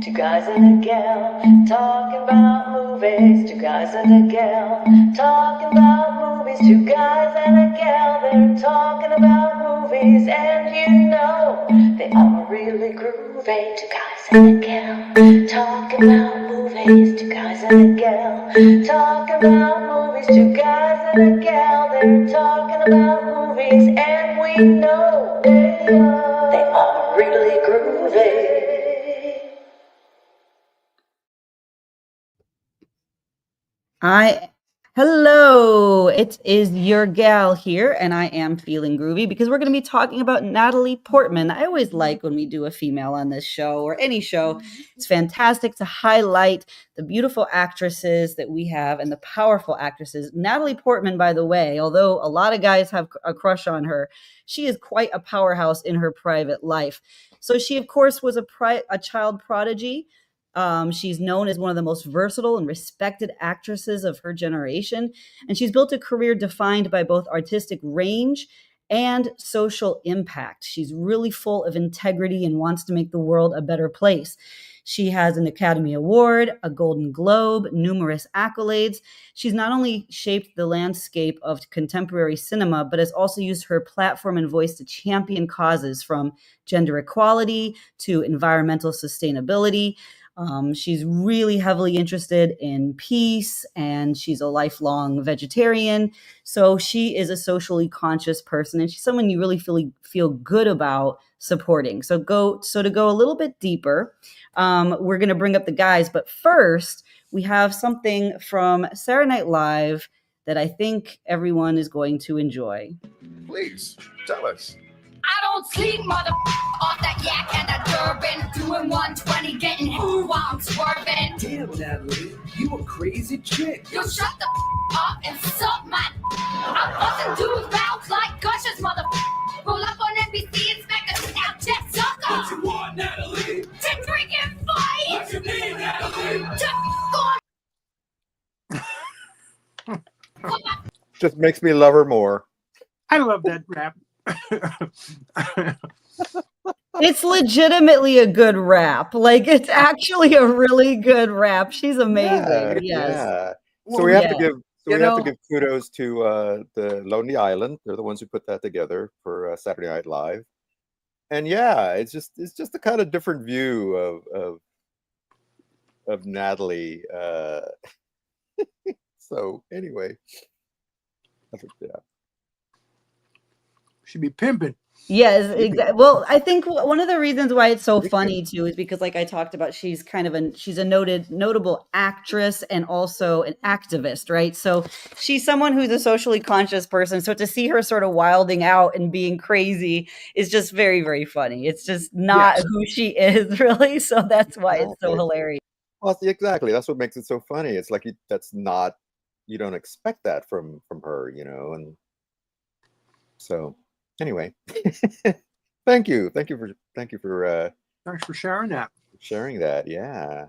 Two guys and a gal talking about movies. Two guys and a gal talking about movies. Two guys and a gal, they're talking about movies. And you know they are really groovy. Two guys and a gal talking about movies. Two guys and a gal talking about movies. Two guys and a gal, they're talking about movies. And we know they are really groovy. Hello, it is your gal here, and I am feeling groovy because we're going to be talking about Natalie Portman. I always like when we do a female on this show or any show. It's fantastic to highlight the beautiful actresses that we have and the powerful actresses. Natalie Portman, by the way, although a lot of guys have a crush on her, she is quite a powerhouse in her private life. So she, of course, was a child prodigy. She's known as one of the most versatile and respected actresses of her generation, and she's built a career defined by both artistic range and social impact. She's really full of integrity and wants to make the world a better place. She has an Academy Award, a Golden Globe, numerous accolades. She's not only shaped the landscape of contemporary cinema, but has also used her platform and voice to champion causes from gender equality to environmental sustainability. She's really heavily interested in peace, and she's a lifelong vegetarian. So she is a socially conscious person, and she's someone you really feel good about supporting. So to go a little bit deeper, we're going to bring up the guys, but first we have something from Saturday Night Live that I think everyone is going to enjoy. Please tell us. I don't sleep, mother off that yak and that Durban, doing 120, getting who while I'm swerving. Damn, Natalie, you a crazy chick. Yo, shut the up and suck my. I'm busting dudes bounce like gushers, mother. Roll up on NBC and smack a Snapchat sucker. What you want, Natalie? To drink and fight. What you need, Natalie? Just makes me love her more. I love that rap. It's legitimately a good rap. Like, it's actually a really good rap. She's amazing. Yeah. Yes. So we have to give You to give kudos to the Lonely Island. They're the ones who put that together for Saturday Night Live. And yeah, it's just a kind of different view of Natalie. So anyway, yeah. Should be pimping. Yes, exactly. Well, I think one of the reasons why it's so funny too is because, like I talked about, she's a notable actress and also an activist, right? So she's someone who's a socially conscious person. So to see her sort of wilding out and being crazy is just very, very funny. It's just not who she is, really. So that's why it's so hilarious. Well, exactly. That's what makes it so funny. It's like you don't expect that from her, and so. Anyway, thank you for thanks for sharing that. Sharing that, yeah.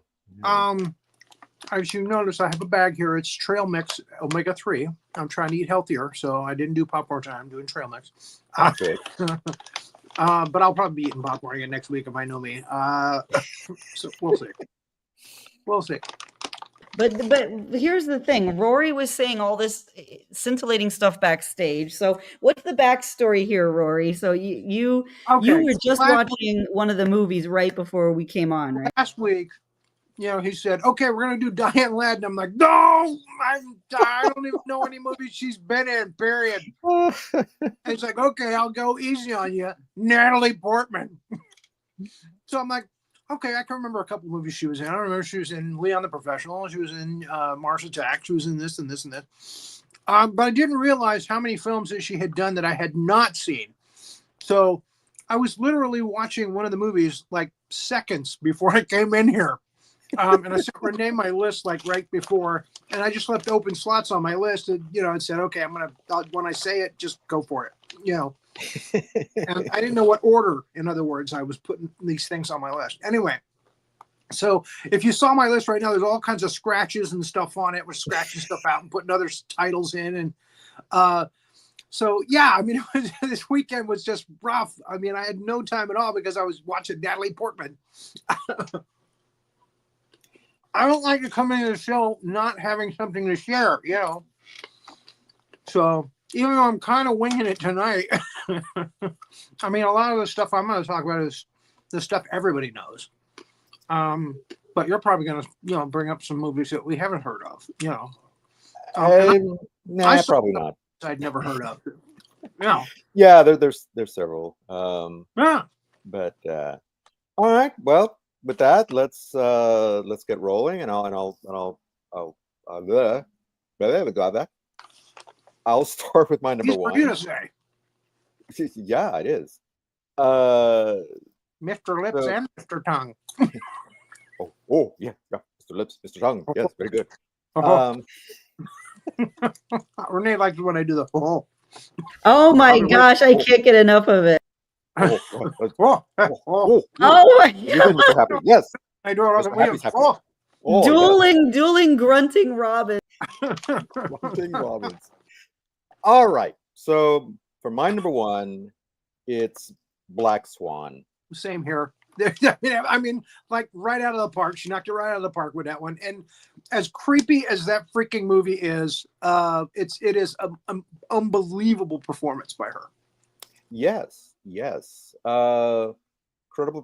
As you notice, I have a bag here. It's trail mix omega-3. I'm trying to eat healthier, so I didn't do popcorn tonight. I'm doing trail mix. Okay. But I'll probably be eating popcorn again next week if I know me. So we'll see. But here's the thing. Rory was saying all this scintillating stuff backstage. So what's the backstory here, Rory? So you were just watching one of the movies right before we came on, right? Last week, he said, okay, we're going to do Diane Ladd. I'm like, no, I don't even know any movies she's been in, period. And he's like, okay, I'll go easy on you. Natalie Portman. So I'm like, okay, I can remember a couple movies she was in. I remember she was in Leon the Professional. She was in Mars Attack. She was in this and this and this. But I didn't realize how many films that she had done that I had not seen. So I was literally watching one of the movies like seconds before I came in here. And I sent Renee my list like right before. And I just left open slots on my list. And, and said, okay, when I say it, just go for it. And I didn't know what order, in other words, I was putting these things on my list. Anyway, so if you saw my list right now, there's all kinds of scratches and stuff on it. We're scratching stuff out and putting other titles in. And so, yeah, I mean, this weekend was just rough. I mean, I had no time at all because I was watching Natalie Portman. I don't like to come into the show not having something to share, you know. So even though I'm kind of winging it tonight, I mean, a lot of the stuff I'm going to talk about is the stuff everybody knows. But you're probably going to, you know, bring up some movies that we haven't heard of, you know. Nah, probably not. I'd never heard of. Yeah. Yeah, there's several. Yeah. But all right. Well, with that, let's get rolling, and I'll blah, blah, blah, blah. I'll start with my number Easy for one. you to say. Yeah, it is. Mr. Lips and Mr. Tongue. Yeah, Mr. Lips, Mr. Tongue. Yes, very good. Renee likes when I do the Oh my gosh, I can't get enough of it. oh my You're getting Mr. Happy. Yes. I do it all the Mr. way. Happy's happy. Oh, Dueling, grunting Robin. Grunting Robins. All right. So for my number one, it's Black Swan. same here. I mean, like right out of the park. She knocked it right out of the park with that one. And as creepy as that freaking movie is, it is an unbelievable performance by her. Yes. Incredible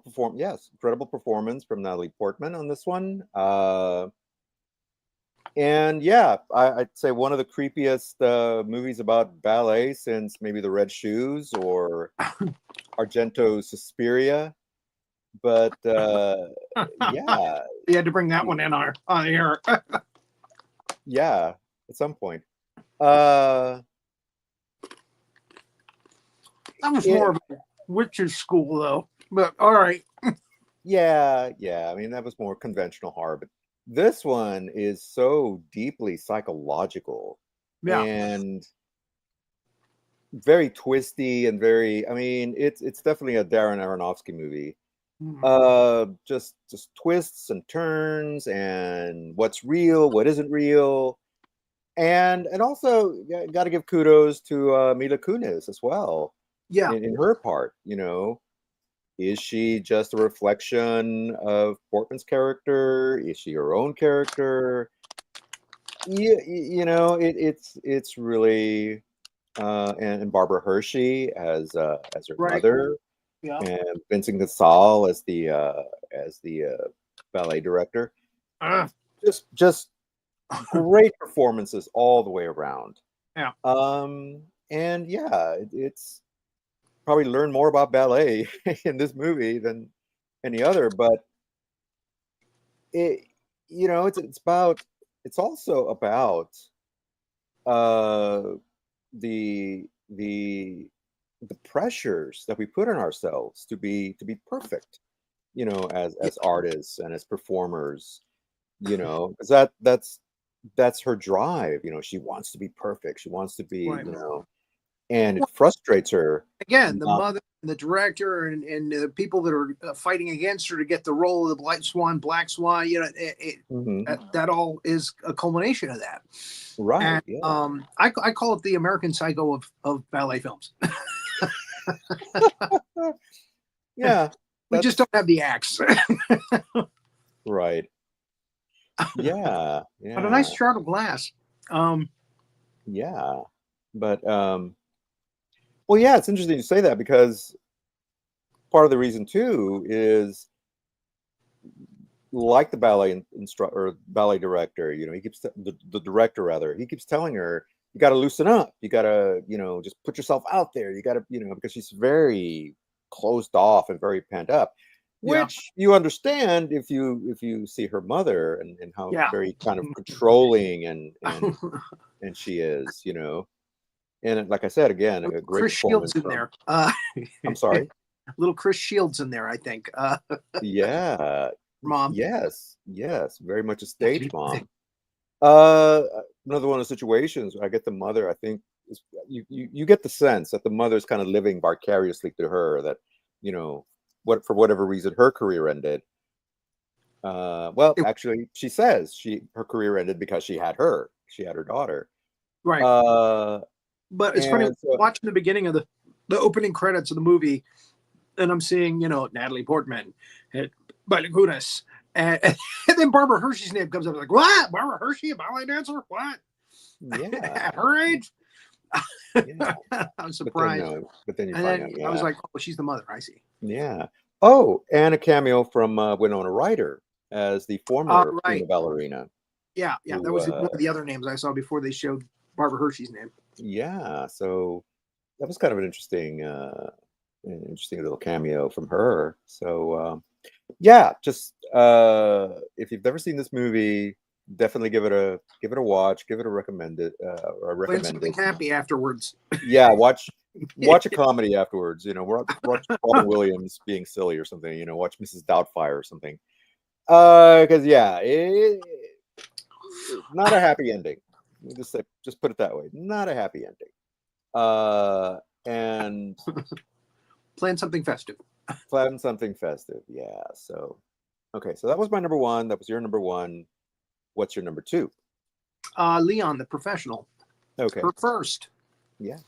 performance from Natalie Portman on this one. And yeah, I'd say one of the creepiest movies about ballet since maybe The Red Shoes or Argento's Suspiria. But yeah, you had to bring that one in on air. Yeah, at some point. That was more of a witches' school, though. But all right. Yeah. I mean, that was more conventional horror, but this one is so deeply psychological and very twisty and very. I mean, it's definitely a Darren Aronofsky movie. Just twists and turns and what's real, what isn't real, and also got to give kudos to Mila Kunis as well. Yeah, in her part, you know, is she just a reflection of Portman's character? Is she her own character? You know, it's really and Barbara Hershey as her mother. Yeah. And Vincent Cassel as the ballet director. Just great performances all the way around. Yeah. And yeah, it's probably learn more about ballet in this movie than any other, but it's also about the pressures that we put on ourselves to be perfect, you know, as artists and as performers, you know, because that's her drive. You know, she wants to be perfect. She wants to be, you know, and it frustrates her. Again, the mother, and the director, and the people that are fighting against her to get the role of the Black Swan. You know, that all is a culmination of that. Right. And, yeah. I call it the American Psycho of ballet films. Yeah. We just don't have the acts. Right. Yeah. But a nice shard of glass. Yeah. But well, yeah, it's interesting you say that, because part of the reason too is, like the ballet ballet director, you know, he keeps the director rather, he keeps telling her, you got to loosen up, you got to, you know, just put yourself out there, you got to, you know, because she's very closed off and very pent up, which you understand if you see her mother and how very kind of controlling and she is, you know. And like I said, again, a great Chris Shields in there. I'm sorry. Little Chris Shields in there, I think. Yeah. Mom. Yes. Very much a stage mom. Another one of the situations where I get the mother, I think, is you get the sense that the mother's kind of living vicariously through her, that, you know, for whatever reason her career ended. Well, actually, she says her career ended because she had her daughter. Right. But it's funny, watching the beginning of the opening credits of the movie, and I'm seeing, you know, Natalie Portman, Kunis, And then Barbara Hershey's name comes up. Like, what? Barbara Hershey, a ballet dancer? What? Yeah. At her age? Yeah. I was surprised. But then you And find then out. I was Yeah. like, oh, she's the mother. I see. Yeah. Oh, and a cameo from Winona Ryder as the former Right. prima ballerina. Yeah. That Who, was one of the other names I saw before they showed Barbara Hershey's name. Yeah. So that was kind of an interesting little cameo from her. So yeah, just if you've never seen this movie, definitely give it a watch, give it a recommended or Playing recommend something it. happy afterwards. Yeah, watch a comedy afterwards. Watch Robin Williams being silly or something. Watch Mrs. Doubtfire or something. Because yeah, not a happy ending. Just put it that way. Not a happy ending. And Playing something festive. plan something festive. Yeah. So, okay. So that was my number one. That was your number one. What's your number two? Leon, the Professional. Okay. Her first. Yeah.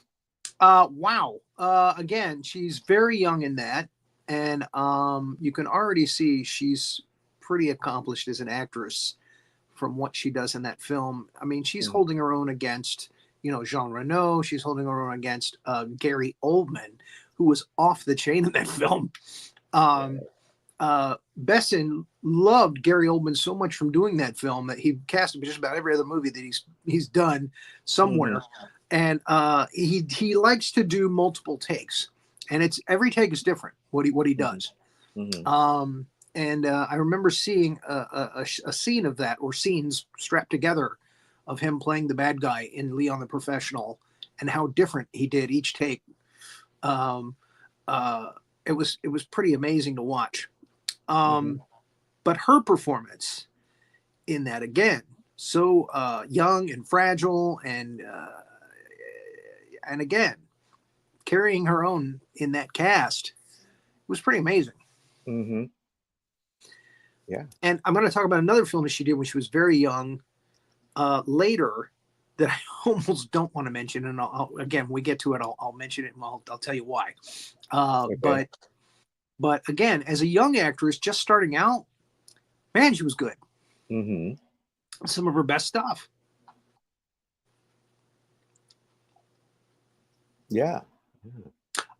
Wow. Again, she's very young in that, and you can already see she's pretty accomplished as an actress from what she does in that film. I mean, she's holding her own against, Jean Reno. She's holding her own against Gary Oldman, who was off the chain in that film. Besson loved Gary Oldman so much from doing that film that he cast him in just about every other movie that he's done somewhere. And he likes to do multiple takes, and every take is different. What he does. And I remember seeing a scene of that, or scenes strapped together, of him playing the bad guy in Leon the Professional, and how different he did each take. It was pretty amazing to watch. But her performance in that, again, so young and fragile, and again, carrying her own in that cast was pretty amazing. Yeah. And I'm going to talk about another film that she did when she was very young later, that I almost don't want to mention. And again, when we get to it, I'll mention it, and I'll tell you why. Okay. But again, as a young actress just starting out, man, she was good. Some of her best stuff. Yeah.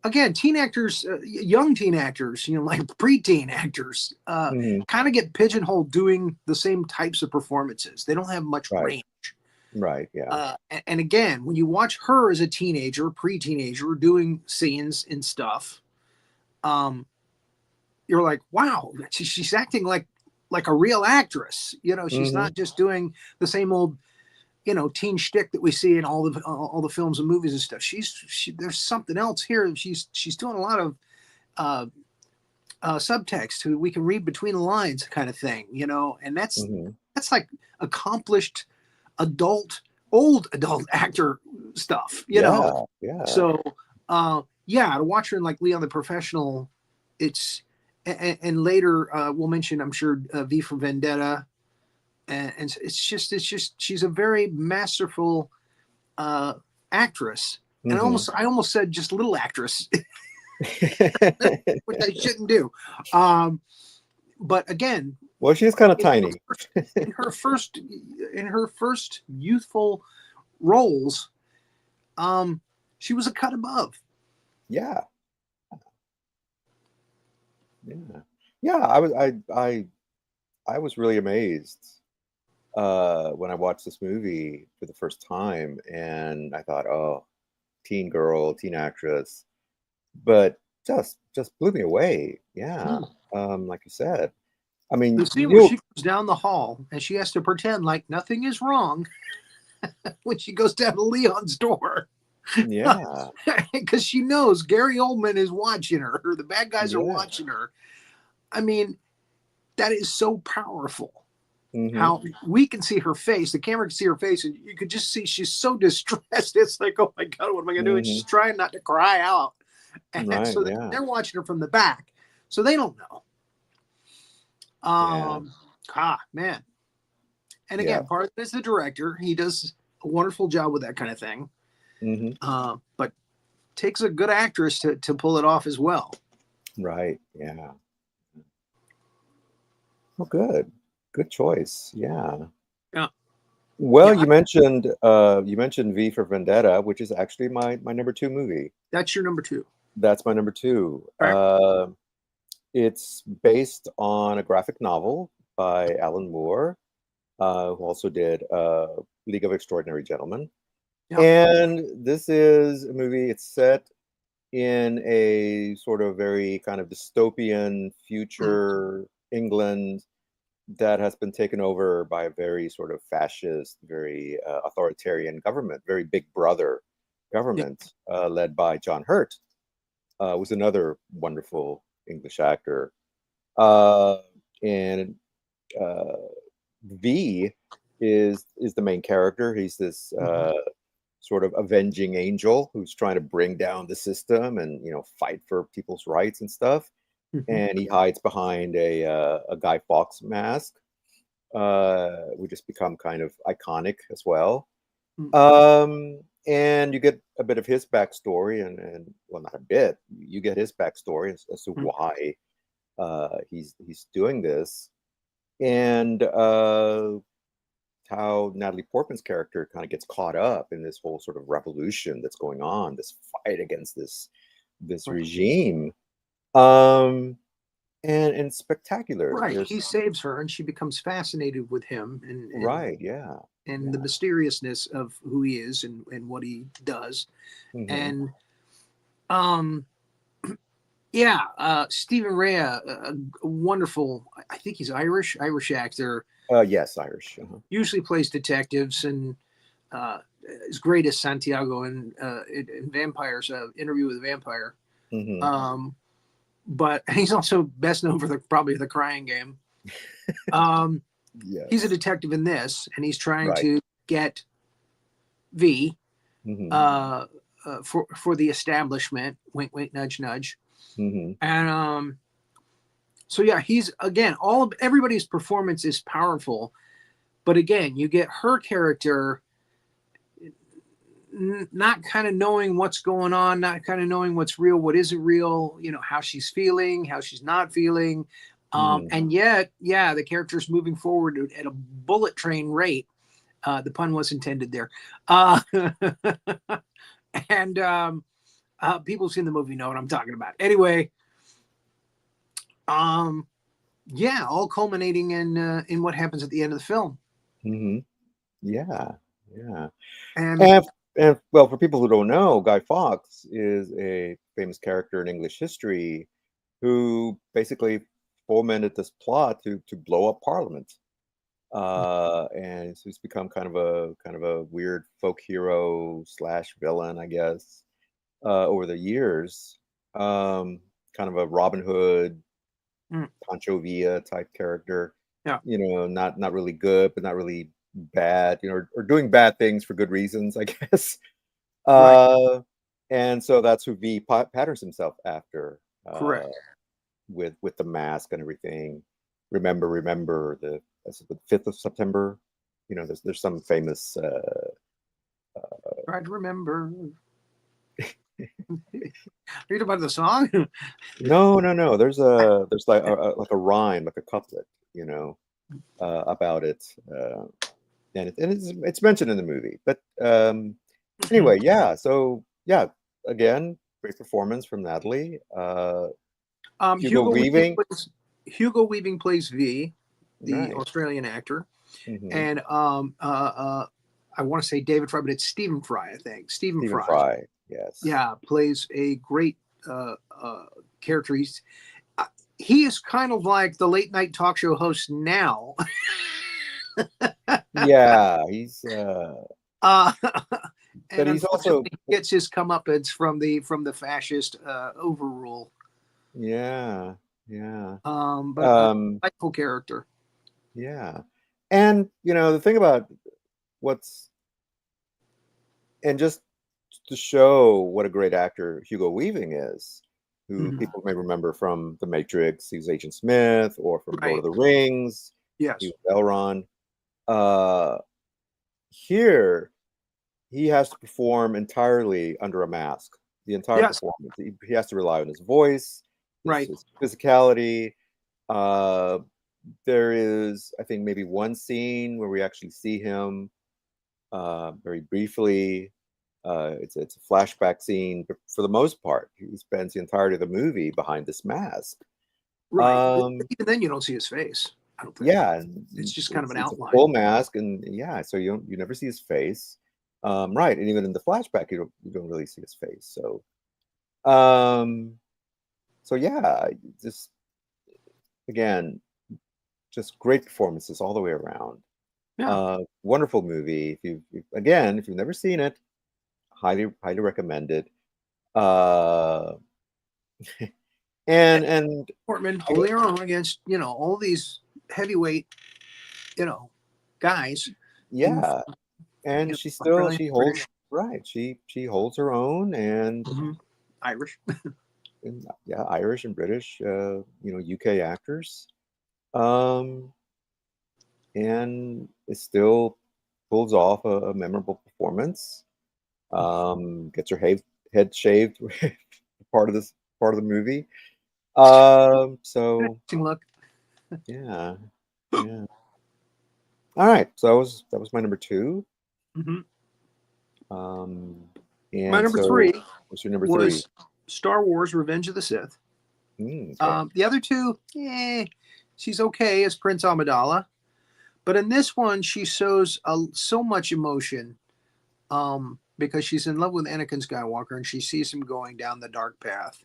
Again, teen actors, young teen actors, like preteen actors, kind of get pigeonholed doing the same types of performances. They don't have much range. Right. Yeah. And again, when you watch her as a teenager, pre-teenager, doing scenes and stuff, you're like, wow, she's acting like a real actress. She's not just doing the same old, teen shtick that we see in all the films and movies and stuff. There's something else here. She's doing a lot of subtext we can read between the lines, kind of thing, and that's like accomplished old adult actor stuff, know. Yeah. So to watch her in like Leon the Professional, it's and later we'll mention, I'm sure, V for Vendetta. And it's just she's a very masterful actress. And I almost said just little actress, which I shouldn't do. But again, well, she's kind of tiny. in her first youthful roles, she was a cut above. Yeah. I was really amazed when I watched this movie for the first time, and I thought, oh, teen girl, teen actress, but just blew me away. Yeah. Like you said, I mean, the scene where she goes down the hall and she has to pretend like nothing is wrong when she goes down to Leon's door. Yeah. Because she knows Gary Oldman is watching her, or the bad guys are watching her. I mean, that is so powerful. How we can see her face, the camera can see her face, and you could just see she's so distressed. It's like, oh my God, what am I going to do? And she's trying not to cry out. And so they're watching her from the back, so they don't know. Man. And again, part of it is the director. He does a wonderful job with that kind of thing. But takes a good actress to pull it off as well. Right. Yeah. Oh, good choice. Yeah. Yeah. Well, Yeah, you mentioned V for Vendetta, which is actually my number 2 movie. that's your number 2. That's my number 2. Right. It's based on a graphic novel by Alan Moore, who also did League of Extraordinary Gentlemen. Yeah. And this is a movie. It's set in a sort of very kind of dystopian future England that has been taken over by a very sort of fascist, very authoritarian government, very big brother government, led by John Hurt, who's another wonderful English actor. And V is the main character. He's this sort of avenging angel who's trying to bring down the system and fight for people's rights and stuff. And he hides behind a Guy Fawkes mask, which has become kind of iconic as well. And you get a bit of his backstory, and well, not a bit. You get his backstory as to why he's doing this, and how Natalie Portman's character kind of gets caught up in this whole sort of revolution that's going on, this fight against this regime. And spectacular. Right. He saves her and she becomes fascinated with him and Right, yeah. and the mysteriousness of who he is and what he does. And Stephen Rea, a wonderful, I think he's Irish actor. Yes, Irish. Usually plays detectives and is great as Santiago in Vampires, Interview with a Vampire. But he's also best known for probably the Crying Game. Yes. He's a detective in this, and he's trying to get V for the establishment. Wink, wink, nudge, nudge. And so yeah, he's again everybody's performance is powerful, but again, you get her character not kind of knowing what's going on, not kind of knowing what's real, what isn't real, how she's feeling, how she's not feeling. And yet, the character's moving forward at a bullet train rate. The pun was intended there. And people who've seen the movie know what I'm talking about. Anyway, all culminating in what happens at the end of the film. Yeah. And well, for people who don't know, Guy Fawkes is a famous character in English history who basically fomented this plot to blow up Parliament, and he's become kind of a weird folk hero / villain, I guess, over the years. Kind of a Robin Hood, Pancho Villa type character. Not really good, but not really bad, or doing bad things for good reasons, I guess. And so that's who V patterns himself after. Correct. With the mask and everything. Remember the 5th of September. There's some famous. Try to remember. Read about the song. No. There's like a rhyme, like a couplet, about it. And it's mentioned in the movie, but anyway, So again, great performance from Natalie. Hugo Weaving. Hugo Weaving plays V, the Australian actor, and I want to say David Fry, but it's Stephen Fry, I think. Stephen Fry. Yes. Yeah, plays a great character. He is kind of like the late night talk show host now. Yeah, he's but he's also gets his comeuppance from the fascist overrule. Yeah. But a delightful character. Yeah. And the thing about just to show what a great actor Hugo Weaving is, who people may remember from The Matrix, he was Agent Smith, or from Lord of the Rings. Yes. He was Elrond. Here, he has to perform entirely under a mask. The entire performance. He has to rely on his voice, his physicality. there is, I think, maybe one scene where we actually see him very briefly. It's a flashback scene, but for the most part, he spends the entirety of the movie behind this mask. Right. Um, Even then, you don't see his face. I don't think. yeah, and It's just kind of an it's a outline. full mask, and yeah, so you never see his face. Right, and even in the flashback, you don't really see his face. Um, so yeah, just again, just great performances all the way around. Yeah. Wonderful movie. If you've never seen it, highly recommend it. Uh, and Portman holding her own against, all these heavyweight, guys. yeah, and Australian, she holds British. right. She holds her own, and, Irish. and yeah, Irish and British, UK actors, um, and it still pulls off a memorable performance. Gets her head shaved part of this part of the movie. So Interesting look. yeah, yeah. All right, so that was my number two. Mhm. Um, My and number so three what's your number three? was Star Wars: Revenge of the Sith. Okay. The other two, she's okay as Prince Amidala, but in this one, she shows so much emotion because she's in love with Anakin Skywalker and she sees him going down the dark path,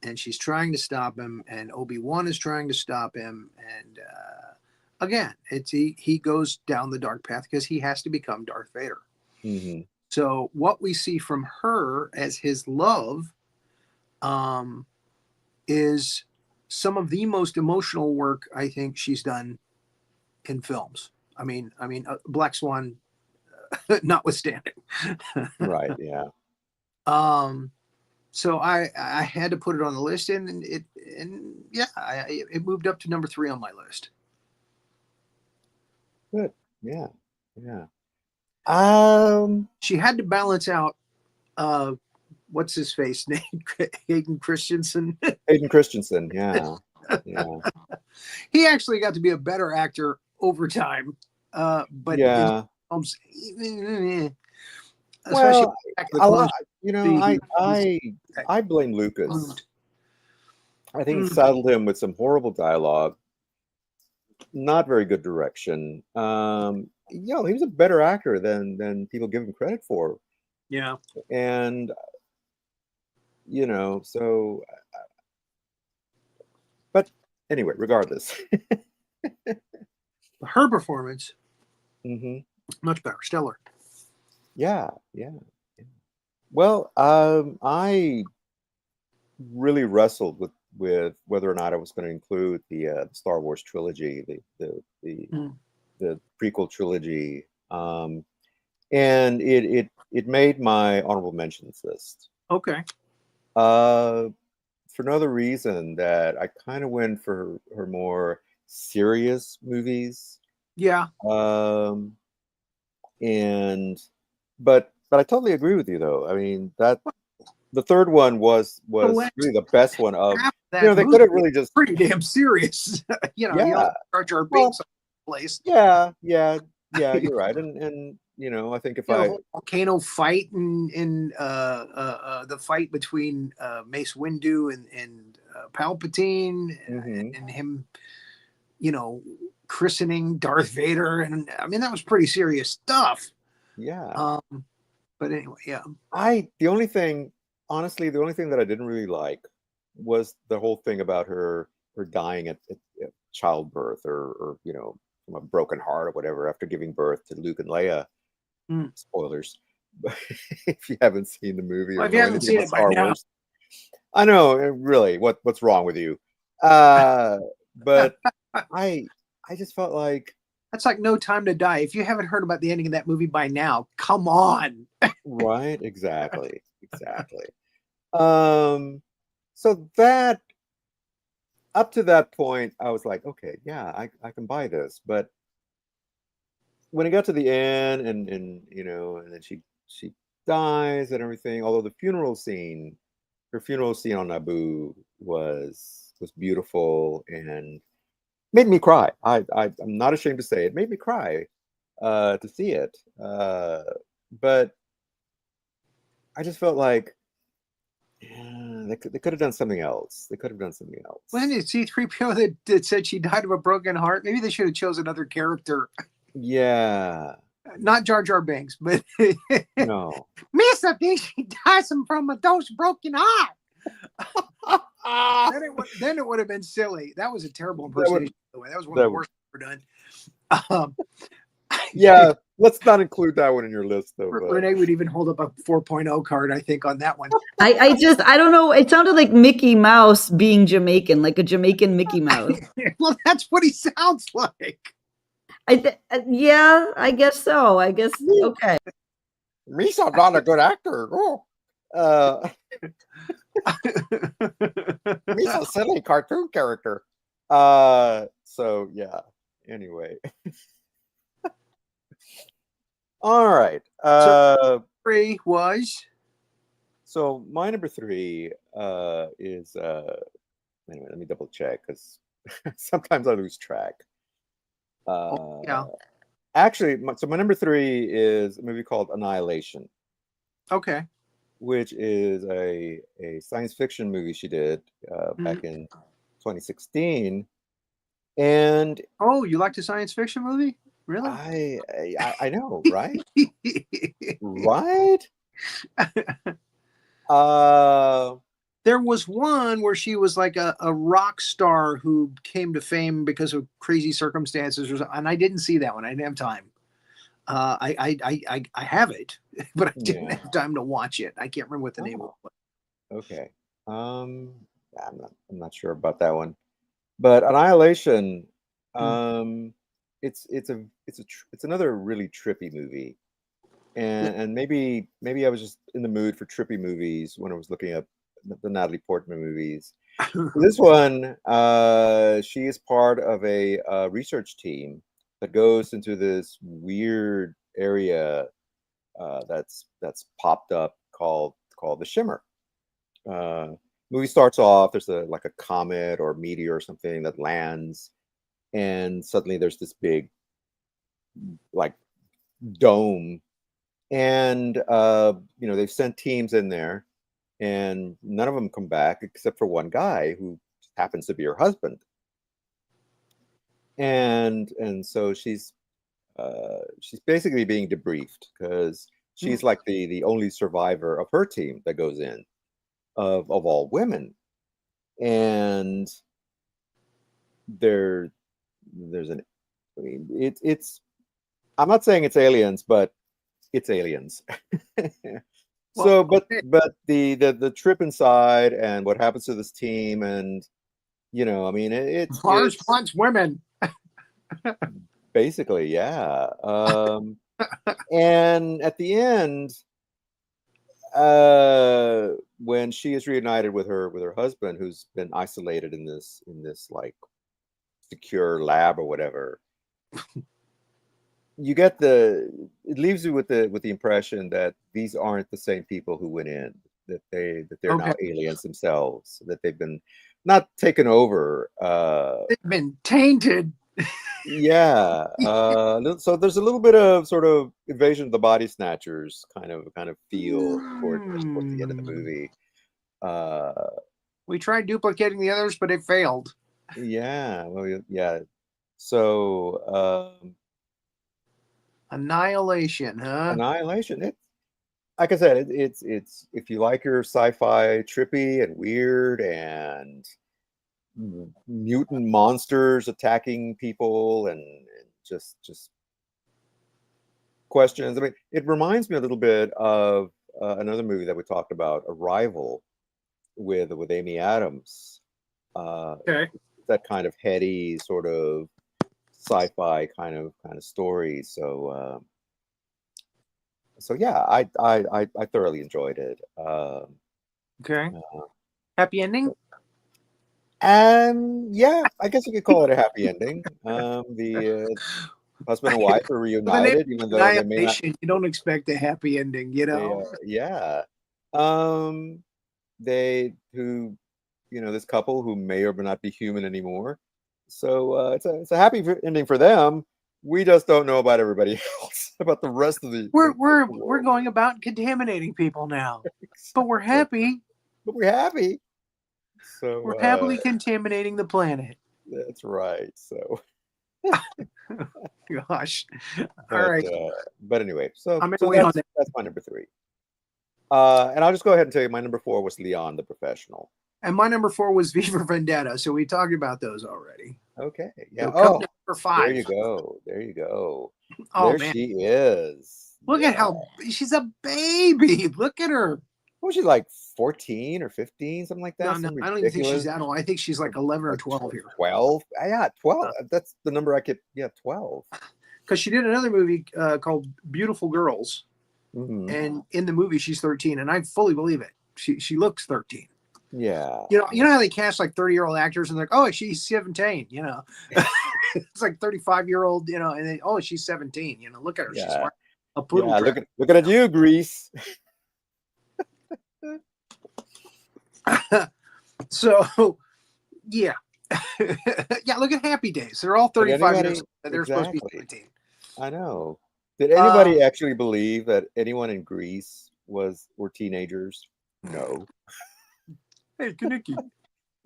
and she's trying to stop him, and Obi-Wan is trying to stop him, and again, he goes down the dark path because he has to become Darth Vader. Mm-hmm. So what we see from her as his love is some of the most emotional work I think she's done in films. I mean, Black Swan notwithstanding. Right. Yeah. So I had to put it on the list, and it moved up to number 3 on my list. Good. Yeah. Yeah. She had to balance out what's his face name, Hayden Christensen. Hayden Christensen. Yeah. Yeah. He actually got to be a better actor over time, but in Yeah. films, especially Well, back to the a clones, lot. the- I blame Lucas. I think he Mm. saddled him with some horrible dialogue, not very good direction. He was a better actor than people give him credit for, yeah. and so. But anyway, regardless. Her performance, hmm much better, stellar. Yeah, yeah. Well, I really wrestled with whether or not I was going to include the Star Wars trilogy, Mm. the prequel trilogy, and it made my honorable mentions list. Okay. For another reason that I kind of went for her more serious movies. Yeah. And but I totally agree with you though. I mean that the third one was last really the best one of half of that they movie could have really just pretty damn serious. You yeah know, Jar Jar well, Binks place. yeah you're right and I think if I Whole volcano fight and the fight between Mace Windu and Palpatine mhm, and him, christening Darth Vader, and I mean that was pretty serious stuff. yeah But anyway, yeah. the only thing honestly the only thing that I didn't really like was the whole thing about her dying at childbirth or from a broken heart or whatever after giving birth to Luke and Leia. Spoilers. If you haven't seen the movie Well, or if you know haven't anything seen about it by Star now, Wars, I know really what's wrong with you. But I just felt like that's like No Time to Die. If you haven't heard about the ending of that movie by now, come on. right, exactly. So that up to that point, I was like, okay, yeah, I can buy this. But when it got to the end and and then she dies and everything, although her funeral scene on Naboo was beautiful, and made me cry. I'm not ashamed to say it made me cry to see it. But I just felt like they could have done something else. They could have done something else. When did C-3PO that said she died of a broken heart? Maybe they should have chosen another character. Yeah. Not Jar Jar Binks, but No. Miss, I think she dies from a dose broken heart. Then it would have been silly. That was a terrible impersonation, by the way. That was one of the worst I've ever done. Yeah, let's not include that one in your list, though. But Renee would even hold up a 4.0 card, I think, on that one. I don't know. It sounded like Mickey Mouse being Jamaican, like a Jamaican Mickey Mouse. Well, that's what he sounds like. Yeah, I guess so. I guess okay. Misa's not a good actor. Oh. Misa's a silly cartoon character. So yeah. Anyway. All right. So 3 was. So my number 3 is anyway. Let me double check because sometimes I lose track. Yeah. Actually, my number 3 is a movie called Annihilation. Okay. Which is a science fiction movie she did back in 2016. And oh, you liked a science fiction movie? Really? I know, right? Right? There was one where she was like a rock star who came to fame because of crazy circumstances, and I didn't see that one. I didn't have time. I have it, but I didn't have time to watch it. I can't remember what the name of it was. Okay. I'm not sure about that one. But Annihilation, it's another really trippy movie. And maybe I was just in the mood for trippy movies when I was looking up the Natalie Portman movies. This one, she is part of a research team that goes into this weird area that's popped up called the Shimmer. Movie starts off, there's a comet or meteor or something that lands, and suddenly there's this big like dome, and they've sent teams in there, and none of them come back except for one guy who happens to be her husband. And so she's basically being debriefed because she's like the only survivor of her team that goes in, of all women. And there's it's I'm not saying it's aliens, but it's aliens. So but the trip inside and what happens to this team, and I mean it's Mars wants women. Basically, yeah. And at the end, when she is reunited with her husband, who's been isolated in this like secure lab or whatever, it leaves you with the impression that these aren't the same people who went in, that they're now aliens themselves, that they've been not taken over, they've been tainted. Yeah. So there's a little bit of sort of Invasion of the Body Snatchers kind of feel towards the end of the movie. We tried duplicating the others, but it failed. Yeah. Well, yeah. So Annihilation, huh? Annihilation. It, like I said, it's if you like your sci-fi trippy and weird and mutant monsters attacking people and just questions. I mean, it reminds me a little bit of another movie that we talked about, Arrival, with Amy Adams. Okay. That kind of heady sort of sci-fi kind of story. So yeah, I thoroughly enjoyed it. Okay. Happy ending? Yeah, I guess you could call it a happy ending. The husband and wife are reunited, even though they may not. You don't expect a happy ending, Yeah. This couple who may or may not be human anymore, it's a happy ending for them. We just don't know about everybody else, about the rest of the. We're going about contaminating people now, but we're happy. But we're happy. So We're happily contaminating the planet. that's right. So. Gosh. But, All right. But anyway, so I'm gonna wait on that. that's my number 3. And I'll just go ahead and tell you my number 4 was Leon the Professional. And my number 4 was V for Vendetta. So we talked about those already. Okay. Yeah. So coming to number 5. There you go. There you go. Oh, there man. she is. Look at how she's a baby. Look at her. What was she, like 14 or 15, something like that? No, I don't even think she's that old. I think she's like 11 or 12 here. 12? Yeah, 12. That's the number I could. Yeah, 12. Because she did another movie called Beautiful Girls. Mm-hmm. And in the movie, she's 13. And I fully believe it. She looks 13. Yeah. You know how they cast like 30-year-old actors and they're like, oh, she's 17, It's like 35-year-old, and then, oh, she's 17, look at her. Yeah. She's wearing a poodle. Yeah, looking at you, Grease. So, yeah. Yeah, look at Happy Days. They're all 35 years. They're supposed to be 17. I know. Did anybody actually believe that anyone in Greece were teenagers? No. Hey, Kaneki.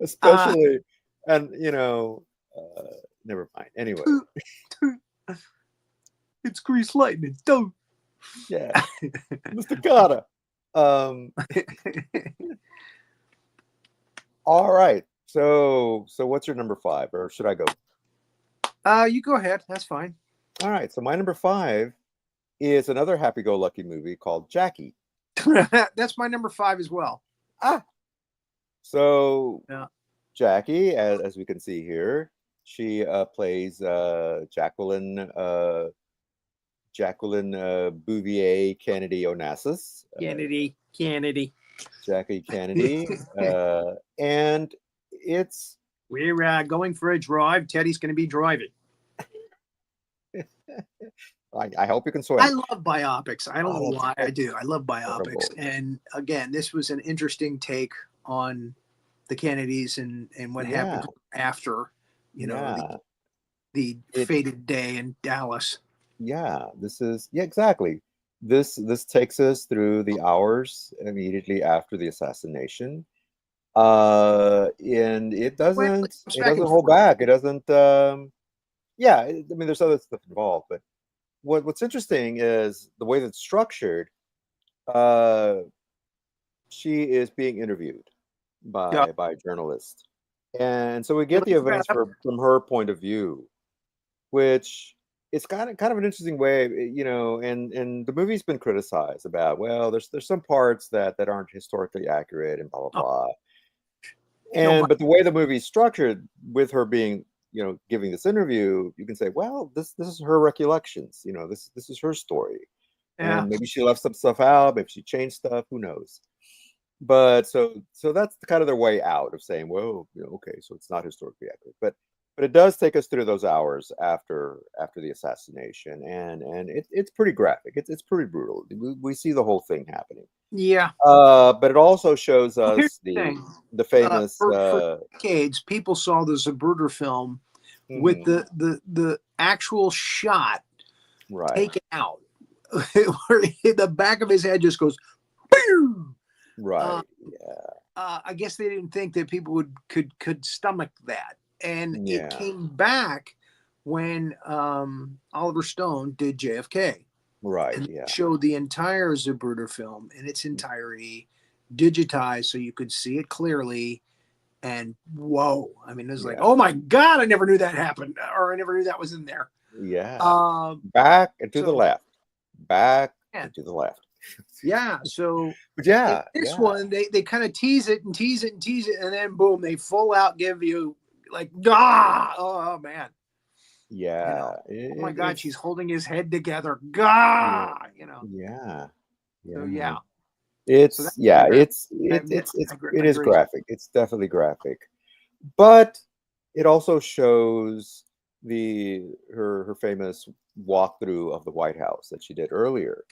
Especially, and never mind. Anyway. It's Grease Lightning. Don't. Yeah. Mr. Carter. All right. So what's your number 5, or should I go? You go ahead. That's fine. All right. So my number 5 is another happy-go-lucky movie called Jackie. That's my number 5 as well. So yeah. Jackie, as we can see here, she plays Jacqueline Bouvier Kennedy Onassis. Kennedy. Jackie Kennedy. And we're going for a drive. Teddy's going to be driving. I hope you can swim. I love biopics. I don't know why I do. I love biopics. And again, this was an interesting take on the Kennedys and what happened after, the fated day in Dallas. Yeah, exactly. This takes us through the hours immediately after the assassination. And it doesn't hold back. It doesn't there's other stuff involved, but what's interesting is the way that's structured. She is being interviewed by a journalist, and so we get the events from her point of view, which is kind of an interesting way, and the movie's been criticized about, well, there's some parts that aren't historically accurate and blah blah blah. But the way the movie's structured, with her being giving this interview, you can say, well, this is her recollections, this is her story. And maybe she left some stuff out, maybe she changed stuff, who knows. But so that's kind of their way out of saying, well, okay, so it's not historically accurate, but it does take us through those hours after the assassination, and it's pretty graphic. It's pretty brutal. We see the whole thing happening. Yeah. But it also shows us the famous for decades, people saw the Zapruder film with the actual shot taken out, where the back of his head just goes boom. Right. I guess they didn't think that people could stomach that. And it came back when Oliver Stone did JFK. Right. And showed the entire Zapruder film in its entirety, digitized so you could see it clearly. And whoa, I mean, it was like, oh my God, I never knew that happened, or I never knew that was in there. Yeah. Back and to the left. Back and to the left. Yeah. So this one, they kind of tease it, and then boom, they full out give you like, oh man. Yeah. Oh my God, she's holding his head together. God, Yeah. So it is graphic. It's definitely graphic, but it also shows her famous walkthrough of the White House that she did earlier,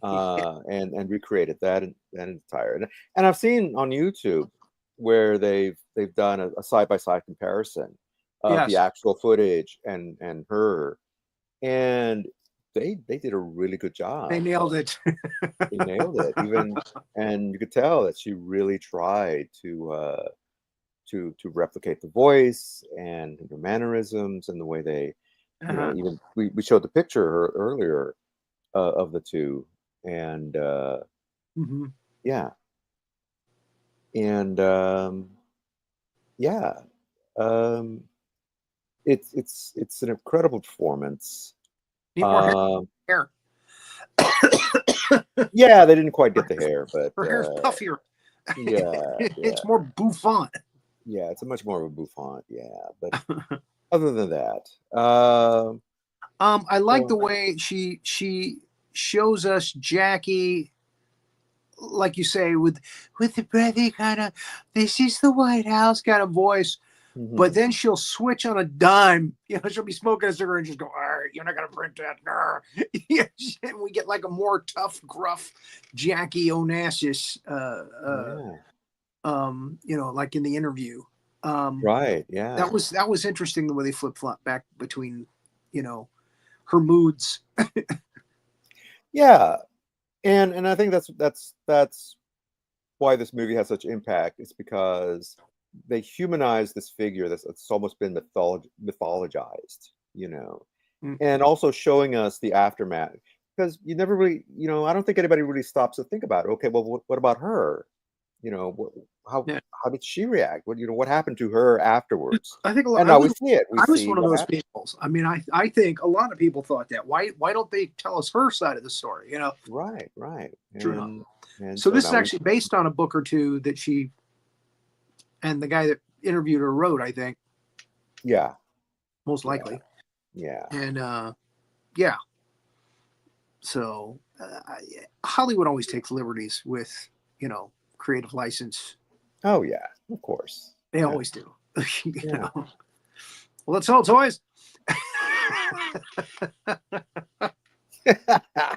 and recreated that entire. And I've seen on YouTube where they've done a side-by-side comparison of the Yes. actual footage and her, and they did a really good job. They nailed it. They nailed it. Even, and you could tell that she really tried to replicate the voice and her mannerisms and the way they, you know, even we showed the picture earlier of the two, and Mhm. yeah, and yeah, um, it's an incredible performance. Need more Um, hair. yeah, they didn't quite get the hair, but Her hair's puffier. yeah, It's more bouffant. yeah, it's a much more of a bouffant, yeah. But other than that, I like the so- way she shows us Jackie, like you say, with the breathy kind of, this is the White House kind of voice. But then she'll switch on a dime. You know, she'll be smoking a cigarette and just go, all right, you're not going to print that. And we get like a more tough, gruff Jackie Onassis, yeah, you know, like in the interview. right, yeah, That was interesting the way they flip flop back between, you know, her moods. yeah, and I think that's why this movie has such impact. It's because they humanize this figure that's almost been mythologized, you know, and also showing us the aftermath, because you never really, you know, I don't think anybody really stops to think about, okay, well, what about her? You know, how did she react? What, you know, what happened to her afterwards? I think a lot. And now we see it. I was see one of what those happened. people. I mean, I think a lot of people thought that. Why don't they tell us her side of the story? You know, Right, right. True enough. And so this is now we- actually based on a book or two that she and the guy that interviewed her wrote, I think, yeah, most likely. yeah, And yeah. So Hollywood always takes liberties with, you know, creative license. oh yeah, of course. They Yeah. always do. You Yeah. know? Well, let's sell toys.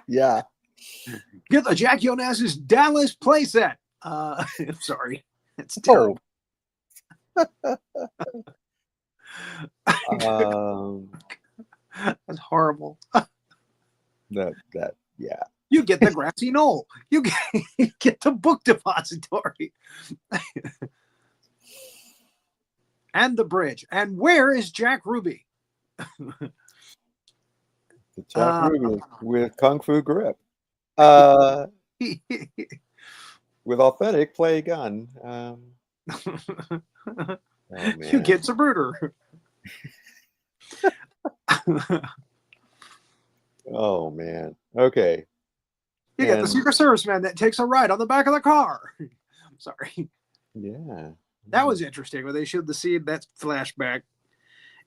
Yeah. Get the Jackie Onassis Dallas playset. I'm sorry. It's terrible. That's horrible. that yeah. You get the grassy knoll. You get the book depository. And the bridge. And where is Jack Ruby? The Jack Ruby with Kung Fu grip. With authentic play gun. Oh, You get Zapruder. Oh man. Okay. You get the Secret Service man that takes a ride on the back of the car. I'm sorry. Yeah. That was interesting when they showed the scene, that flashback,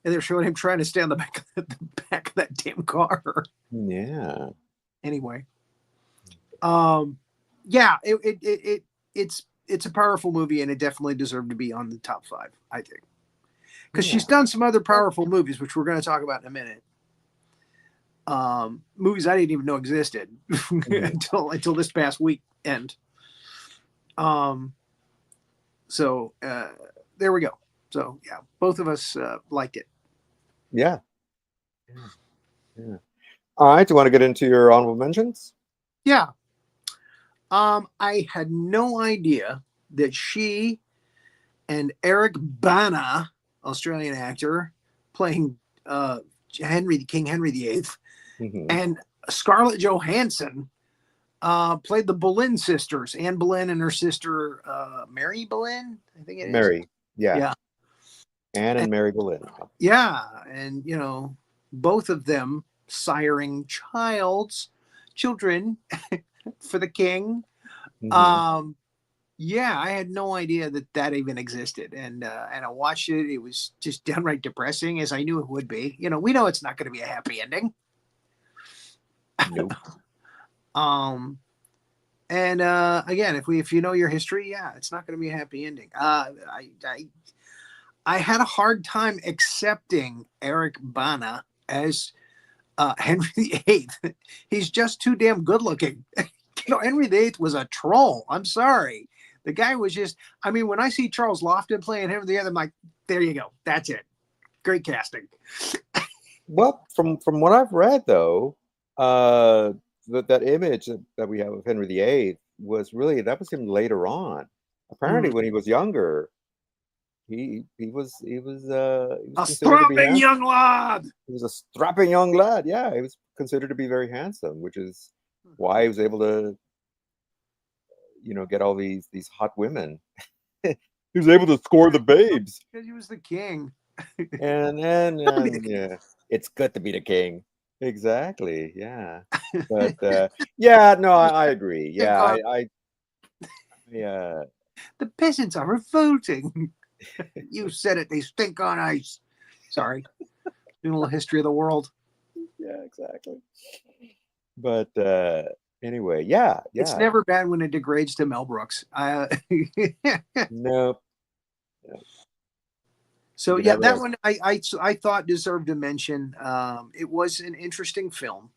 and they're showing him trying to stay on the back of that damn car. Yeah. Anyway, yeah, it's a powerful movie, and it definitely deserved to be on the top 5, I think, because she's done some other powerful movies, which we're going to talk about in a minute. Movies I didn't even know existed until this past weekend. So there we go. So yeah, both of us liked it. Yeah. All right. Do you want to get into your honorable mentions? Yeah. I had no idea that she and Eric Bana, Australian actor, playing King Henry VIII, and Scarlett Johansson played the Boleyn sisters, Anne Boleyn and her sister Mary Boleyn, I think it is. Mary. Yeah. Anne and Mary Boleyn. Yeah, and you know, both of them siring children for the king. Yeah, I had no idea that even existed, and I watched it. It was just downright depressing, as I knew it would be. You know, we know it's not going to be a happy ending. Nope. And again, if you know your history, yeah, it's not going to be a happy ending. I had a hard time accepting Eric Bana as Henry VIII. He's just too damn good looking. You know, Henry VIII was a troll. I'm sorry. The guy was just, I mean, when I see Charles Lofton playing Henry VIII, I'm like, there you go. That's it. Great casting. Well, from what I've read though, that image that we have of Henry VIII was him later on. Apparently, when he was younger, he was A considered to be strapping young lad. He was a strapping young lad. Yeah, he was considered to be very handsome, which is why he was able to, get all these hot women. He was able to score the babes. Because he was the king. And yeah, it's good to be the king. Exactly. Yeah. But yeah, no, I agree. Yeah, The peasants are revolting. You said it. They stink on ice. Sorry. Doing a little history of the world. yeah, exactly. But anyway, yeah. It's never bad when it degrades to Mel Brooks. Nope. So You yeah, never that have- one I thought deserved a mention. It was an interesting film,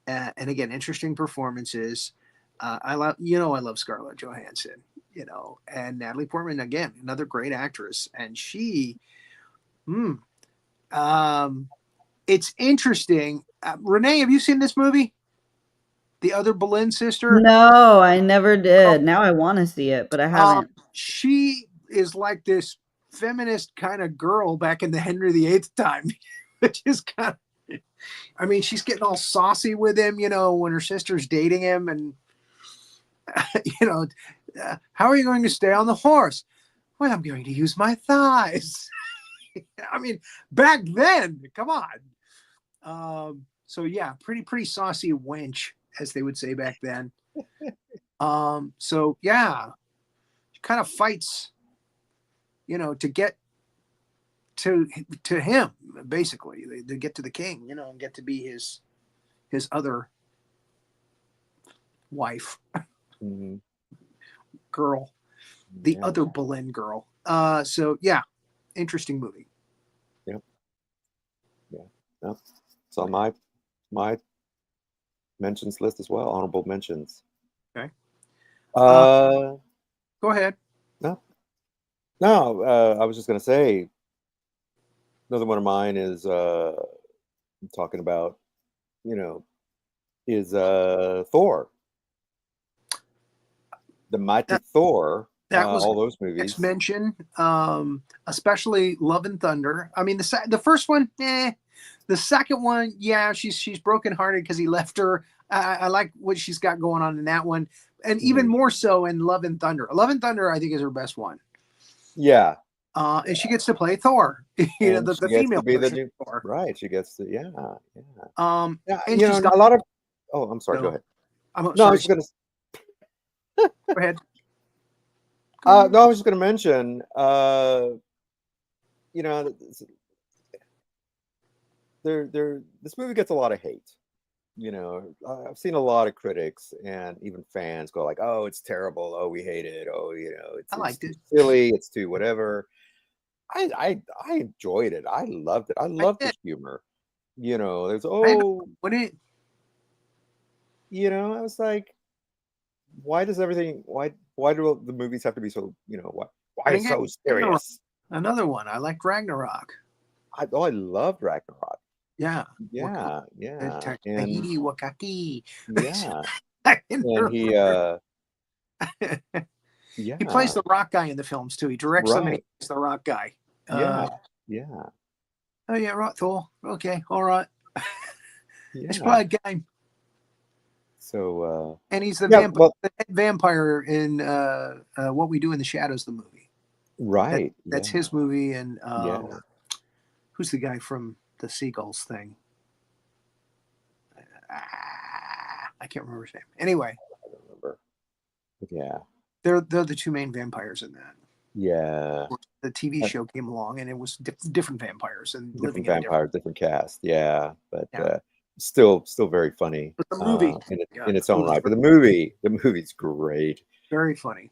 and again, interesting performances. I love Scarlett Johansson, and Natalie Portman again, another great actress, and she, it's interesting. Renee, have you seen this movie? The Other Boleyn Sister? No, I never did. Now I want to see it, but I haven't. She is like this feminist kind of girl back in the Henry VIII time, which is kind of, I mean, she's getting all saucy with him, when her sister's dating him, and how are you going to stay on the horse? Well, I'm going to use my thighs. I mean, back then, come on. So yeah, pretty saucy wench, as they would say back then. So yeah, she kind of fights, to get to him, basically. They get to the king, and get to be his other wife, girl, the other Boleyn girl. So yeah, interesting movie. Yep. It's on my mentions list as well. Honorable mentions. Okay. Go ahead. No, I was just going to say, another one of mine is talking about, is Thor. The mighty Thor. That was all those movies. Next mention, especially Love and Thunder. I mean, the first one, The second one, yeah, she's brokenhearted because he left her. I like what she's got going on in that one, and even more so in Love and Thunder. Love and Thunder, I think, is her best one. Yeah. And she gets to play Thor. The female to be the version new, of Thor. right? She gets to, yeah. And you know, a lot of. Oh, I'm sorry. No. Go ahead. I'm No, sorry. I was just gonna. Go ahead. No, I was just gonna mention. You know, this movie gets a lot of hate. You know, I've seen a lot of critics and even fans go like, "Oh, it's terrible. Oh, we hate it. Oh, you know, I liked it's it. too silly. It's too whatever." I enjoyed it. I loved it. I loved the humor. You know, there's What it? you know, I was like, why does everything? Why do the movies have to be so? You know, why again, so serious? Another one. I liked Ragnarok. I loved Ragnarok. Yeah. Yeah, Tahiti Wakaki. yeah, and he yeah, He plays the rock guy in the films too. He directs them and he Right. plays the rock guy. yeah. Oh yeah, right, Thor. Okay, all right. Let's Yeah. play a game. So And he's the yeah, vampire, well, the head vampire in What We Do in the Shadows, the movie. right. That's yeah. his movie. And Yeah. who's the guy from the Seagulls thing? I can't remember his name. Anyway, I don't remember. Yeah. they're the two main vampires in that. Yeah. The TV show came along and it was different vampires and living Different in vampires, different cast. Yeah, but Yeah. still very funny. But the movie, in its own right. But the movie's great. very funny.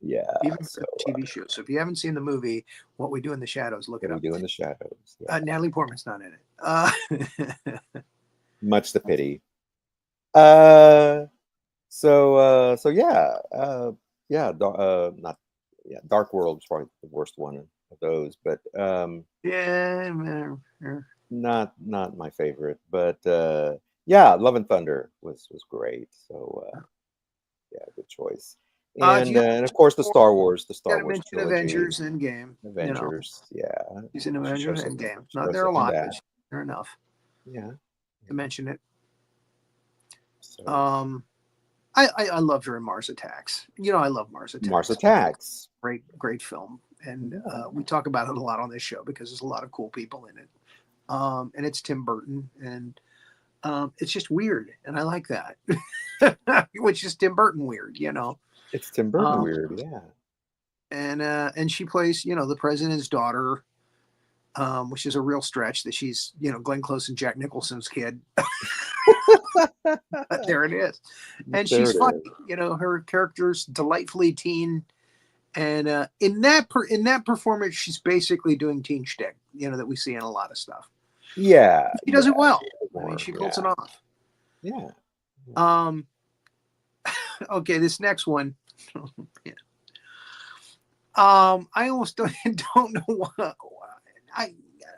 Yeah. Even So, for the TV show. So if you haven't seen the movie, What We Do in the Shadows, look it What up. We Do in the Shadows. Yeah. Natalie Portman's not in it. Much the pity. So yeah. Not Dark World is probably the worst one of those, but Yeah, man. not my favorite. But yeah, Love and Thunder was great. So yeah, good choice. Do you And of course the Star gotta Wars mention trilogy, Avengers Endgame? You know, Avengers. Yeah, she's in she Avengers shows up. Endgame. She Not shows there a up in lot, but that. she's there enough Yeah. to mention it. So Um, I loved her in Mars Attacks. You know, I love Mars Mars Attacks. Attacks. Great film, and Yeah. we talk about it a lot on this show because there's a lot of cool people in it. And it's Tim Burton, and it's just weird, and I like that, which is Tim Burton weird, you know. It's Tim Burton Um, weird. Yeah. and she plays, you know, the president's daughter, which is a real stretch that she's, you know, Glenn Close and Jack Nicholson's kid. But there it is, and There she's it funny. is. You know, her character's delightfully teen, and in that performance, she's basically doing teen shtick. You know, that we see in a lot of stuff. Yeah. She does it well. I More, mean, she pulls yeah. it off. Yeah. Um, okay, this next one. Yeah. I almost don't know why.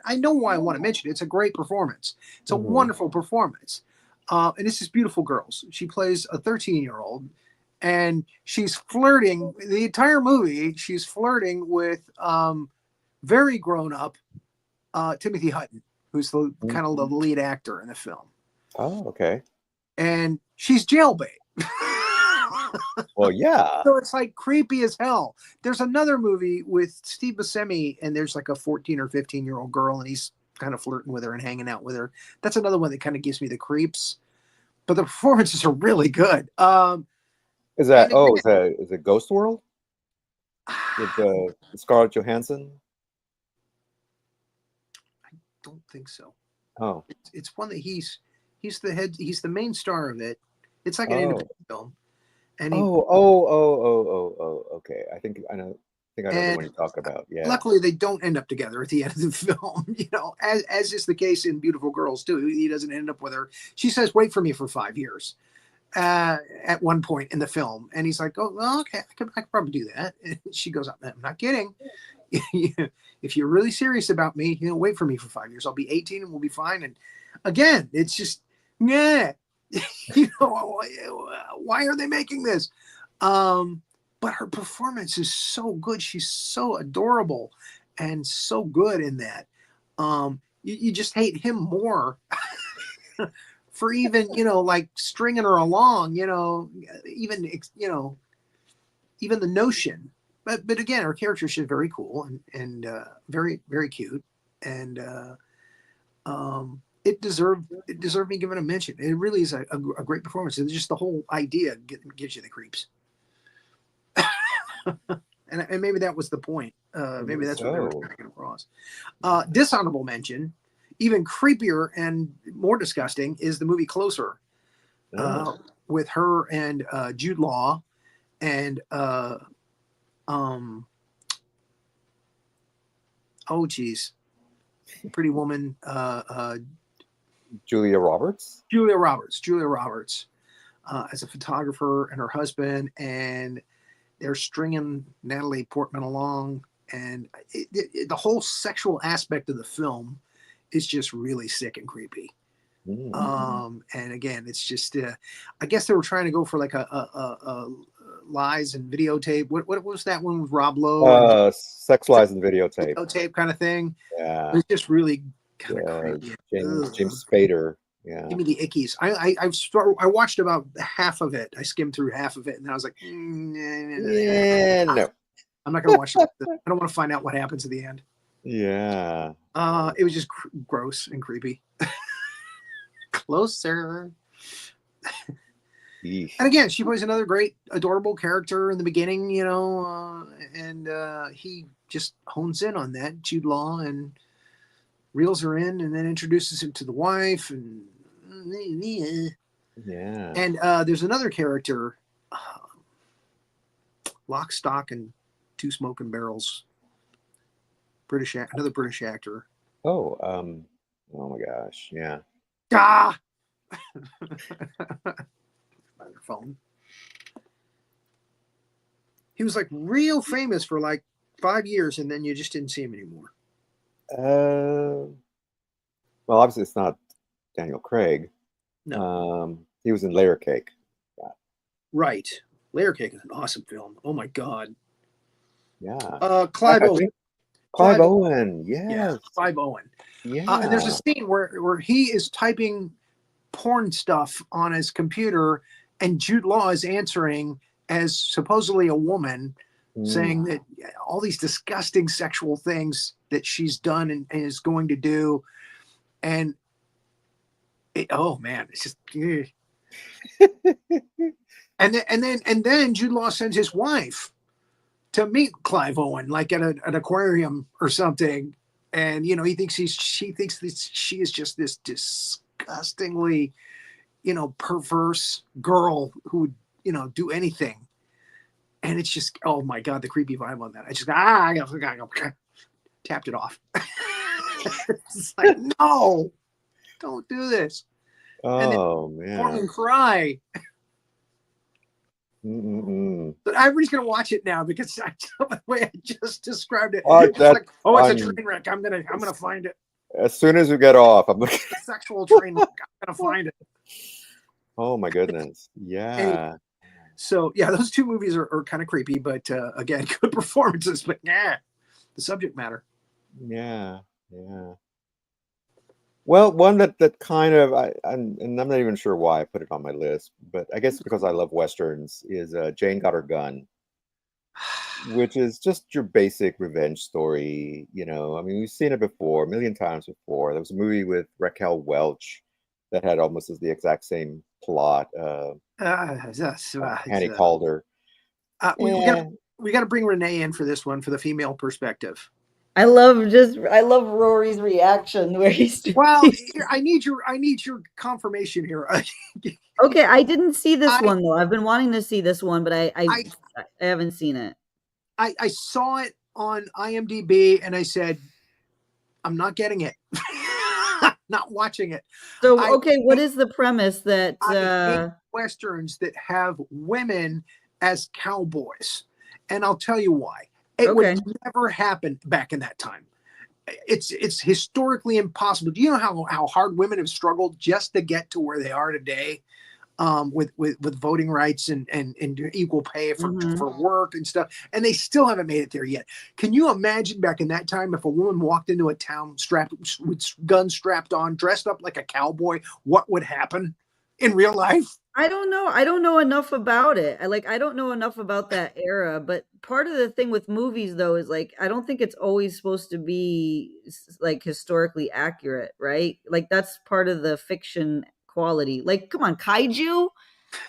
I know why I want to mention it. It's a great performance. It's a Mhm. wonderful performance. And this is Beautiful Girls. She plays a 13-year-old, and she's flirting the entire movie. She's flirting with very grown up Timothy Hutton, who's the kind of the lead actor in the film, Oh, okay. and she's jailbait. Well, yeah. So it's like creepy as hell. There's another movie with Steve Buscemi, and there's like a 14 or 15-year-old girl, and he's kind of flirting with her and hanging out with her. That's another one that kind of gives me the creeps. But the performances are really good. Is that and is it Ghost World with Scarlett Johansson? I don't think so. Oh. It's one that he's the main star of it. It's like an Oh. independent film. And he, Okay. I think I know the one you're talking about. Yeah. luckily, they don't end up together at the end of the film. You know, as is the case in Beautiful Girls too. He doesn't end up with her. She says, "Wait for me for 5 years." At one point in the film, and he's like, "Oh, well, okay, I could probably do that." And she goes, "I'm not kidding. If you're really serious about me, you know, wait for me for 5 years. I'll be 18 and we'll be fine." And again, it's just, yeah, you know, why are they making this? But her performance is so good. She's so adorable and so good in that. You just hate him more for even, you know, like stringing her along, you know, even the notion. But again, her character is very cool and very, very cute. And it deserved me giving a mention. It really is a great performance. And just the whole idea gives you the creeps. and maybe that was the point. Maybe that's what they were trying to get across. Dishonorable mention, even creepier and more disgusting, is the movie Closer, with her and Jude Law and Pretty Woman, Julia Roberts. Julia Roberts, as a photographer, and her husband, and they're stringing Natalie Portman along, and the whole sexual aspect of the film is just really sick and creepy. And again, it's just, I guess they were trying to go for like a lies and videotape. What was that one with Rob Lowe? Sex, Lies, and Videotape. Videotape kind of thing. Yeah. It's just really kind of creepy. James Spader. Yeah. Give me the ickies. I watched about half of it. I skimmed through half of it, and I was like, no. I'm not gonna watch it. I don't want to find out what happens at the end. Yeah. It was just gross and creepy. Closer. And again, she plays another great, adorable character in the beginning, you know, and he just hones in on that, Jude Law, and reels her in, and then introduces him to the wife, and yeah. And there's another character, Lock, Stock, and Two Smoking Barrels. Another British actor. Oh my gosh, yeah. Ah! My phone. He was like real famous for like 5 years, and then you just didn't see him anymore. Well, obviously it's not Daniel Craig. No. He was in Layer Cake. Right. Layer Cake is an awesome film. Oh my God. Yeah. Clive I Owen. think Clive Owen. Yes. Yeah, Clive Owen. Yeah. And there's a scene where he is typing porn stuff on his computer, and Jude Law is answering as supposedly a woman, saying that all these disgusting sexual things that she's done and is going to do. And oh man, it's just and then Jude Law sends his wife to meet Clive Owen, like at an aquarium or something. And he thinks she thinks that she is just this disgustingly, perverse girl who would, do anything. And it's just, oh my God, the creepy vibe on that. I just tapped it off. It's like, no, don't do this. Oh and man. Portland cry. But everybody's gonna watch it now because the way I just described it. It's like, it's a train wreck. I'm gonna find it. As soon as we get off, I'm looking. A sexual train wreck. I'm gonna find it. Oh my goodness. Yeah. Anyway, so yeah, those two movies are kind of creepy, but again, good performances. But the subject matter. Yeah. Well, one that kind of I'm not even sure why I put it on my list, but I guess because I love westerns, is Jane Got Her Gun, which is just your basic revenge story. I mean, we've seen it before, a million times before. There was a movie with Raquel Welch that had almost the exact same plot. Annie Calder. We got to bring Renee in for this one for the female perspective. I love Rory's reaction where he's. Well, I need your confirmation here. Okay, I didn't see this one though. I've been wanting to see this one, but I haven't seen it. I saw it on IMDb and I said, I'm not getting it. Not watching it. So what is the premise that I hate westerns that have women as cowboys? And I'll tell you why. It would never happen back in that time. It's historically impossible. Do you know how hard women have struggled just to get to where they are today, with voting rights and equal pay for work and stuff, and they still haven't made it there yet. Can you imagine back in that time if a woman walked into a town with guns strapped on, dressed up like a cowboy, what would happen in real life? I don't know. I don't know enough about it. I don't know enough about that era, but part of the thing with movies though is I don't think it's always supposed to be historically accurate, right? That's part of the fiction quality. Come on, kaiju?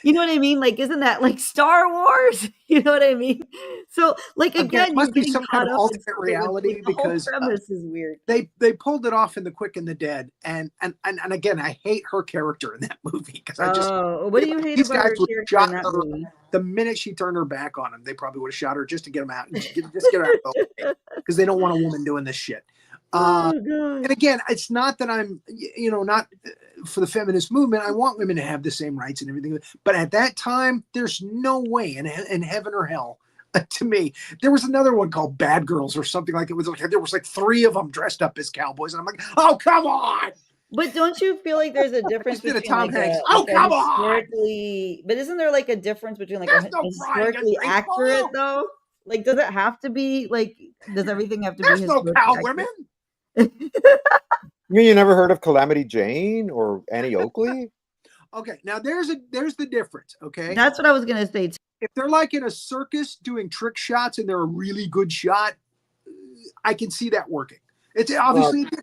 You know what I mean? Isn't that Star Wars? You know what I mean? So again, it must be some kind of alternate reality because the whole premise is weird. They pulled it off in The Quick and the Dead, and again, I hate her character in that movie because I just. What do you hate about her character in that movie? The minute she turned her back on him, they probably would have shot her just to get him out, just get her out because they don't want a woman doing this shit. And again, it's not that I'm, not for the feminist movement. I want women to have the same rights and everything. But at that time, there's no way in heaven or hell. To me, there was another one called Bad Girls or something like it. There was 3 of them dressed up as cowboys, and I'm like, oh come on! But don't you feel like there's a difference between Tom Hanks? come on! But isn't there a difference between historically accurate though? Does it have to be Does everything have to be? There's no cow women. You mean you never heard of Calamity Jane or Annie Oakley? Okay, now there's the difference. Okay, that's what I was gonna say too. If they're in a circus doing trick shots and they're a really good shot, I can see that working. It did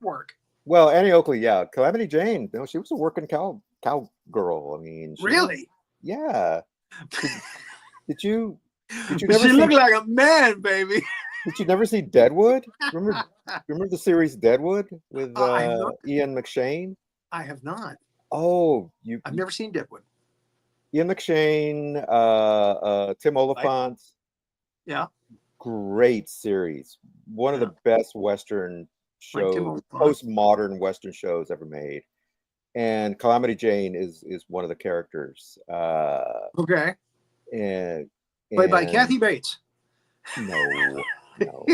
work. Well, Annie Oakley, yeah. Calamity Jane, she was a working cowgirl. I mean, really? Yeah. Did you she looked like a man, baby. Did you never see Deadwood? Remember the series Deadwood with Ian McShane? I have not. Oh, I've never seen Deadwood. Ian McShane, Tim Oliphant. Yeah. Great series. One of the best Western shows, postmodern Western shows ever made. And Calamity Jane is one of the characters. Okay. And played by Kathy Bates. No. No.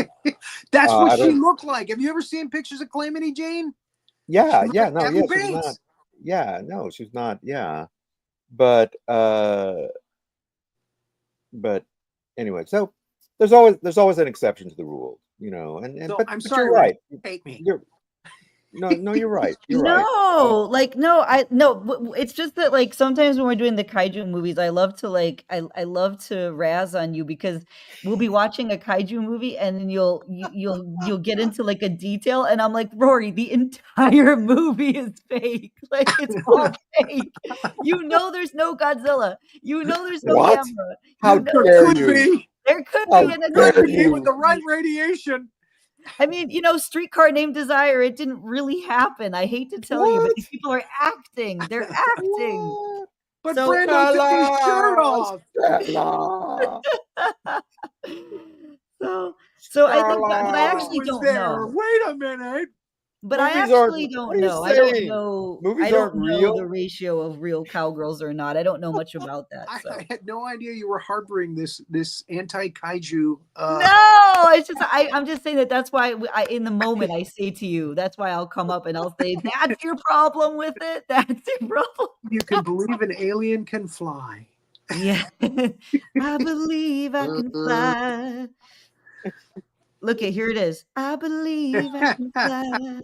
That's I what she don't- looked like. Have you ever seen pictures of Calamity Jane? Yeah, She looked yeah, like no, Kathy yeah, she's Bates. not. Yeah, no, she's not. Yeah, but anyway, so there's always an exception to the rule, you know. And So but I'm but sorry, you're right. hate me. You're no, you're right. You're right. No, like no, it's just that like sometimes when we're doing the kaiju movies, I love to like I love to razz on you because we'll be watching a kaiju movie and then you'll get into like a detail and I'm like, Rory, the entire movie is fake. Like it's all fake. You know there's no Godzilla. You know there's no What? Gamera. How You know dare Could you? be. there could How be an dare another you? With the right radiation. I mean, you know, Streetcar Named Desire, it didn't really happen. I hate to tell you, but What? these people are acting. They're acting. What? But So- Brando took his shirt off. Stella. So I think, but I Stella. actually Was don't there. know. Wait a minute. But I Movies aren't- actually what don't are you know. I don't saying? know. Movies I don't aren't know real? the ratio of real cowgirls or not. I don't know much about that. So. I had no idea you were harboring this anti-kaiju. No, it's just I'm just saying that's why in the moment I say to you, that's why I'll come up and I'll say, "That's your problem with it. That's your problem." You can believe an alien can fly. Yeah, I believe I can fly. Look at here it is. I believe I can fly.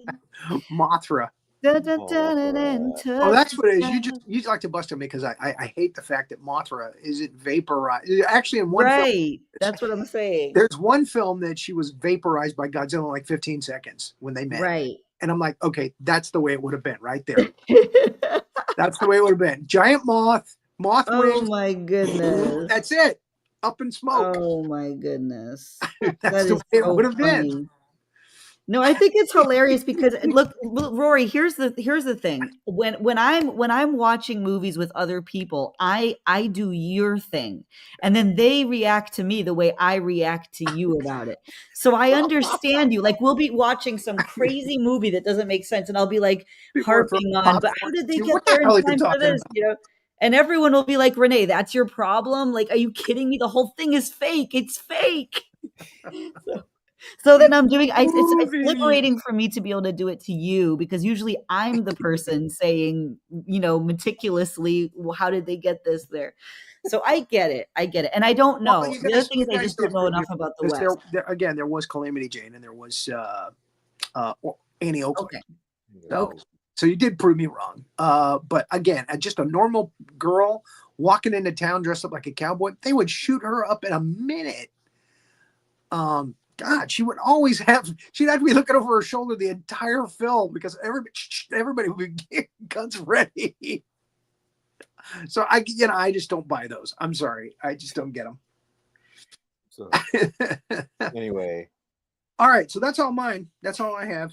Mothra. Dun, dun, dun, dun, dun, Oh, that's touch what it is. the You like to bust on me because I hate the fact that Mothra isn't vaporized. Actually, in one film, right. That's what I'm saying. there's one film that she was vaporized by Godzilla in like 15 seconds when they met. Right. And I'm like, okay, that's the way it would have been right there. That's the way it would have been. Giant moth Oh wings. my goodness. That's it. Up in smoke. Oh my goodness. That's That the is way it so would have been. funny. No, I think it's hilarious because look, Rory, here's the thing. When I'm watching movies with other people, I do your thing. And then they react to me the way I react to you about it. So I understand you. Like we'll be watching some crazy movie that doesn't make sense and I'll be like People are harping throwing on, but popcorn how did at they you. get What the there hell are in you time for talking this, you know? And everyone will be like, Renee, that's your problem? Like, are you kidding me? The whole thing is fake. It's fake. So then I'm doing it's Movie. liberating for me to be able to do it to you because usually I'm the person saying, you know, meticulously, well, how did they get this there? So I get it. And I don't know. Well, you The other guys- thing is you I guys just don't did know prove me enough about the Because West. again, there was Calamity Jane and there was Annie Oakley. Okay. So you did prove me wrong. But again, just a normal girl walking into town dressed up like a cowboy, they would shoot her up in a minute. God, she'd have to be looking over her shoulder the entire film because everybody would be getting guns ready. So I just don't buy those. I'm sorry. I just don't get them. So anyway, All right. So that's all mine. That's all I have.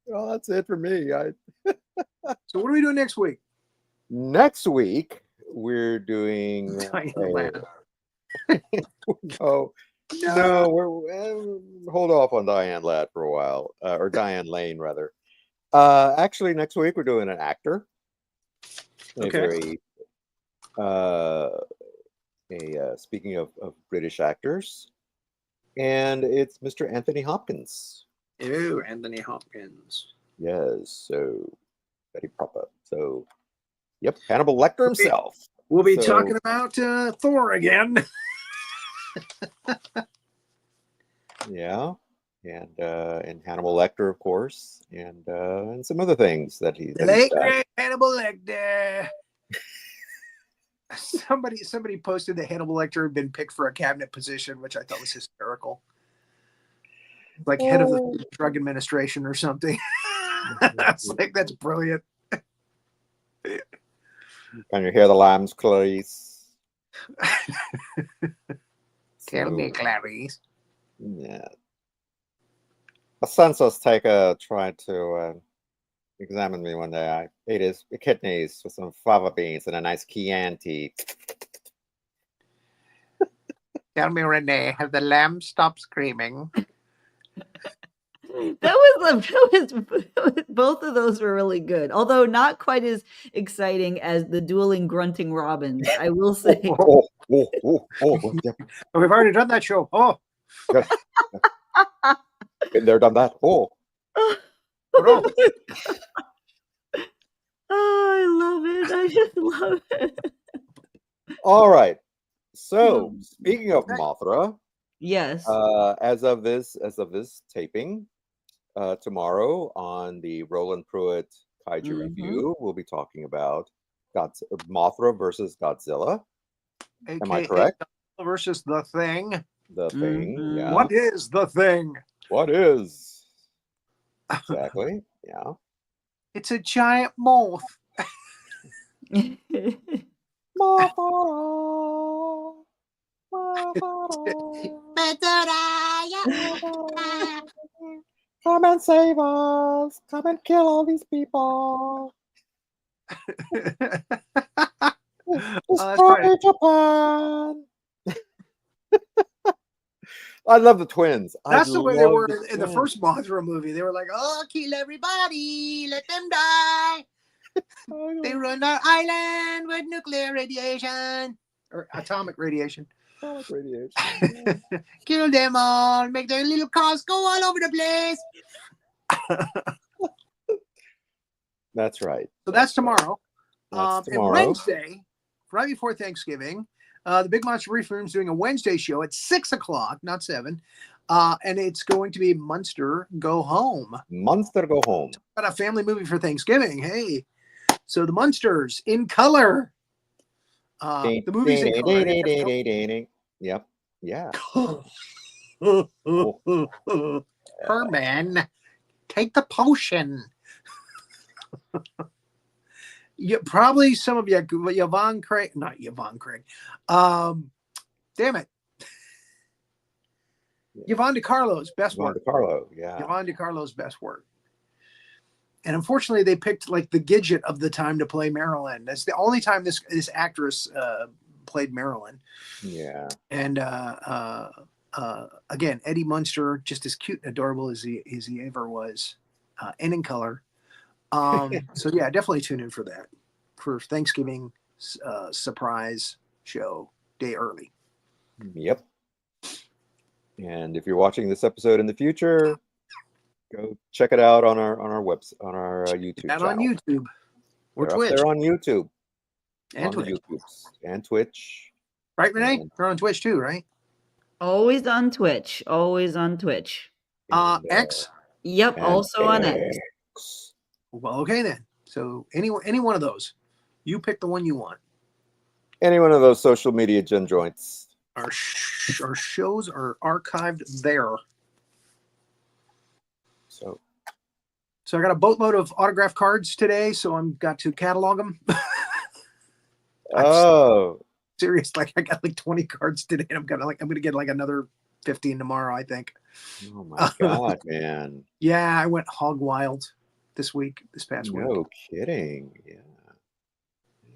well, that's it for me. So what are we doing next week? Next week we're doing Diane Ladd. No, we're hold off on Diane Ladd for a while, or Diane Lane rather. Actually, next week we're doing an actor. Okay. Speaking of British actors, and it's Mr. Anthony Hopkins. Ew, Anthony Hopkins. Yes, so very proper. So, yep, Hannibal Lecter himself. We'll be So- talking about Thor again. Yeah, and Hannibal Lecter, of course, and some other things that he. The that he's late done. great Hannibal Lecter. Somebody posted that Hannibal Lecter had been picked for a cabinet position, which I thought was hysterical. Like head of the drug administration or something. I was like, that's brilliant. Can you hear the lambs, Clarice? Tell me, So, Clarice. yeah. A census taker tried to examine me one day. I ate his kidneys with some fava beans and a nice Chianti. Tell me, Renee, have the lambs stopped screaming? Both of those were really good, although not quite as exciting as the dueling grunting robins. I will say. Yeah. Oh, we've already done that show. Oh, Been there, done that. Oh, Bro. Oh, I love it. I just love it. all right. So, speaking of Mothra, Yes. as of this taping, tomorrow on the Roland Pruitt Kaiju Review, we'll be talking about Mothra versus Godzilla. Am I AKA correct? versus the Thing. The Thing, yeah. What is the Thing? What is? Exactly, yeah. It's a giant moth. Mothra! Come and save us! Come and kill all these people! Destroy Japan! I love the twins. That's the way they were in the twins. first Mothra movie. They were like, "Oh, kill everybody, let them die." They run our island with nuclear radiation or atomic radiation. Atomic radiation. Kill them all, make their little cars go all over the place. That's right. So that's tomorrow. That's And tomorrow. Wednesday, right before Thanksgiving, the Big Monster Brief Room is doing a Wednesday show at 6:00, not 7. And it's going to be Munster Go Home. Munster Go Home. Got a family movie for Thanksgiving. Hey. So the Munsters in color. The movie's in color. Yep. Yeah. Herman, take the potion. Probably some of you, Yvonne Craig, not Yvonne Craig. Damn it. Yvonne DiCarlo's best work. Yvonne DiCarlo's best work. And unfortunately, they picked like the Gidget of the time to play Marilyn. That's the only time this actress played Marilyn. Yeah. And again, Eddie Munster, just as cute and adorable as he ever was, and in color. So yeah, definitely tune in for that, for Thanksgiving surprise show day early. Yep. And if you're watching this episode in the future, go check it out on our website, on our YouTube channel. On YouTube or Twitch. They're on YouTube and Twitch. And Twitch. Right, Renee? They're on Twitch too, right? Always on Twitch. Always on Twitch. X. Yep. Also on X. Well, okay then. So any one of those, you pick the one you want. Any one of those social media gen joints. Our shows are archived there. So I got a boatload of autograph cards today, so I'm got to catalog them. Oh, serious! Like I got like 20 cards today, and I'm gonna get like another 15 tomorrow, I think. Oh my god, man! Yeah, I went hog wild this past week. No kidding.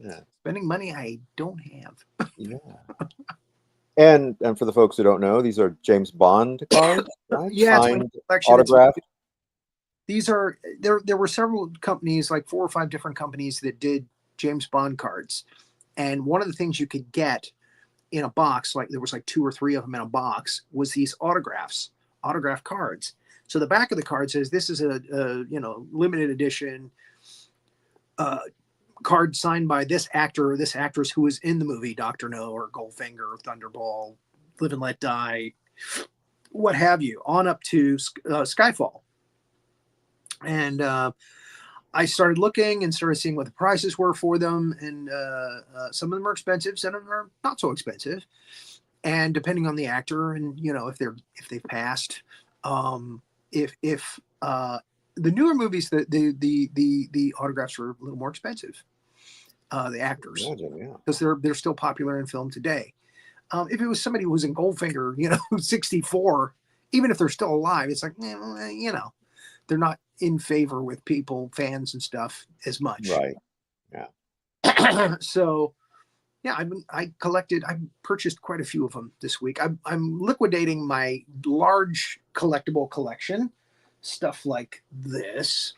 Yeah. Spending money I don't have. Yeah. And for the folks who don't know, these are James Bond cards, right? Yeah, signed, autographed. These are there were several companies, like 4 or 5 different companies that did James Bond cards. And one of the things you could get in a box, like there was like 2 or 3 of them in a box, was these autograph cards. So the back of the card says this is a limited edition card signed by this actor or this actress who was in the movie Dr. No or Goldfinger or Thunderball, Live and Let Die, what have you, on up to Skyfall. And I started looking and started seeing what the prices were for them. And some of them are expensive, some of them are not so expensive. And depending on the actor and, if they've passed, if the newer movies, the autographs are a little more expensive. The actors, because they're still popular in film today. If it was somebody who was in Goldfinger, 64, even if they're still alive, it's like, they're not in favor with fans and stuff as much. Right. Yeah. So, yeah, I purchased quite a few of them this week. I'm liquidating my large collectible collection, stuff like this.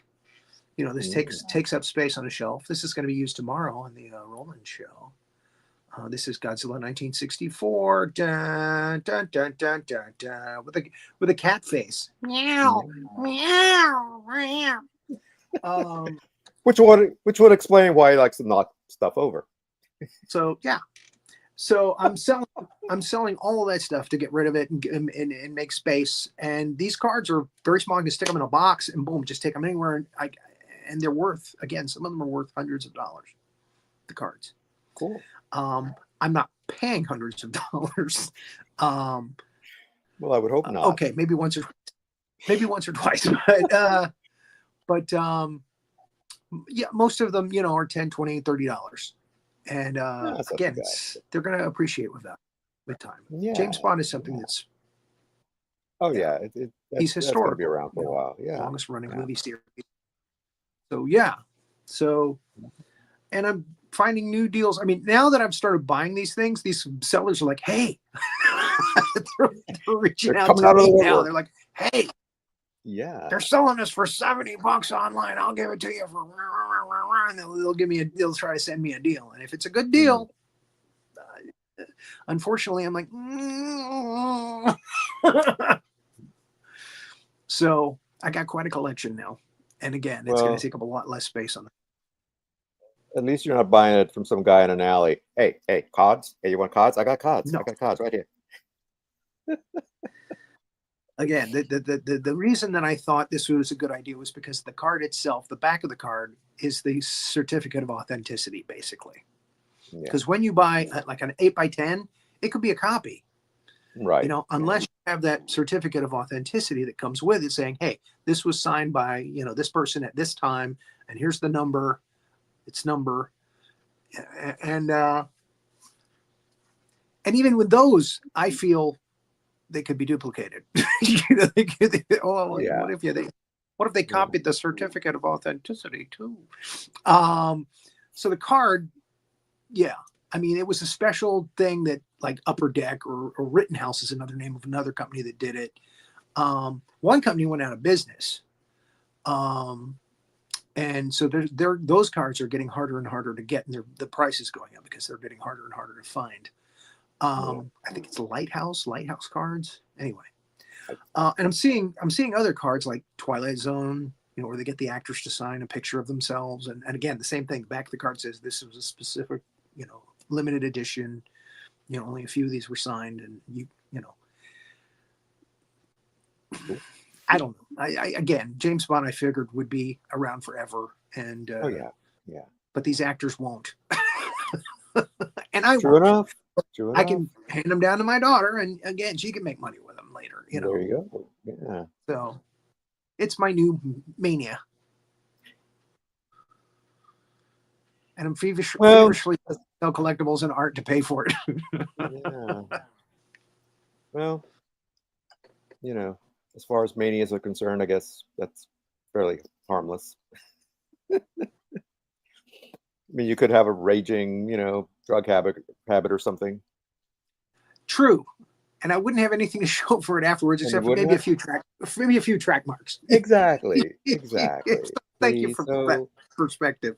This takes up space on a shelf. This is going to be used tomorrow on the Roland show. This is Godzilla 1964. Dun, dun, dun, dun, dun, dun, with a cat face. Meow, meow, meow. Which would explain why he likes to knock stuff over. So yeah. So I'm selling all of that stuff to get rid of it and make space. And these cards are very small. You can stick them in a box and boom, just take them anywhere. And they're worth, again, some of them are worth hundreds of dollars. The cards. Cool. I'm not paying hundreds of dollars. Well, I would hope not. Okay, maybe once or twice. But yeah, most of them, are $10, $20, $30. And again, they're going to appreciate with time. Yeah. James Bond is something that's. Oh yeah, he's historic. Be around for a while. Yeah, longest running movie series. So yeah, and I'm finding new deals. I mean, now that I've started buying these things, these sellers are like, "Hey," they're reaching out to me now. They're like, "Hey, yeah, they're selling this for $70 online. I'll give it to you for," and they'll try to send me a deal. And if it's a good deal, unfortunately, I'm like, So I got quite a collection now. And again, it's going to take up a lot less space on it. At least you're not buying it from some guy in an alley. Hey, cards? Hey, you want cards? I got cards. No. I got cards right here. Again, the reason that I thought this was a good idea was because the card itself, the back of the card, is the certificate of authenticity, basically. Because when you buy like an 8x10, it could be a copy. Right. Unless you have that certificate of authenticity that comes with it saying, hey, this was signed by, this person at this time, and here's the number, its number. And even with those, I feel they could be duplicated. What if they copied the certificate of authenticity too? So the card, yeah. I mean, it was a special thing that like Upper Deck or Rittenhouse is another name of another company that did it. One company went out of business. And so those cards are getting harder and harder to get, and the price is going up because they're getting harder and harder to find. I think it's Lighthouse cards. Anyway, and I'm seeing other cards like Twilight Zone, where they get the actors to sign a picture of themselves, and again the same thing. The back of the card says this was a specific, limited edition. Only a few of these were signed, and I don't know. Again, James Bond, I figured would be around forever, and yeah. But these actors won't, and I True won't. enough. I can hand them down to my daughter, and again, she can make money with them later. There you go. Yeah. So it's my new mania, and I'm feverishly sell collectibles and art to pay for it. Yeah. Well, as far as manias are concerned, I guess that's fairly harmless. I mean, you could have a raging, drug habit or something. True, and I wouldn't have anything to show for it afterwards, except for maybe a few track marks. Exactly. Thank you for that perspective.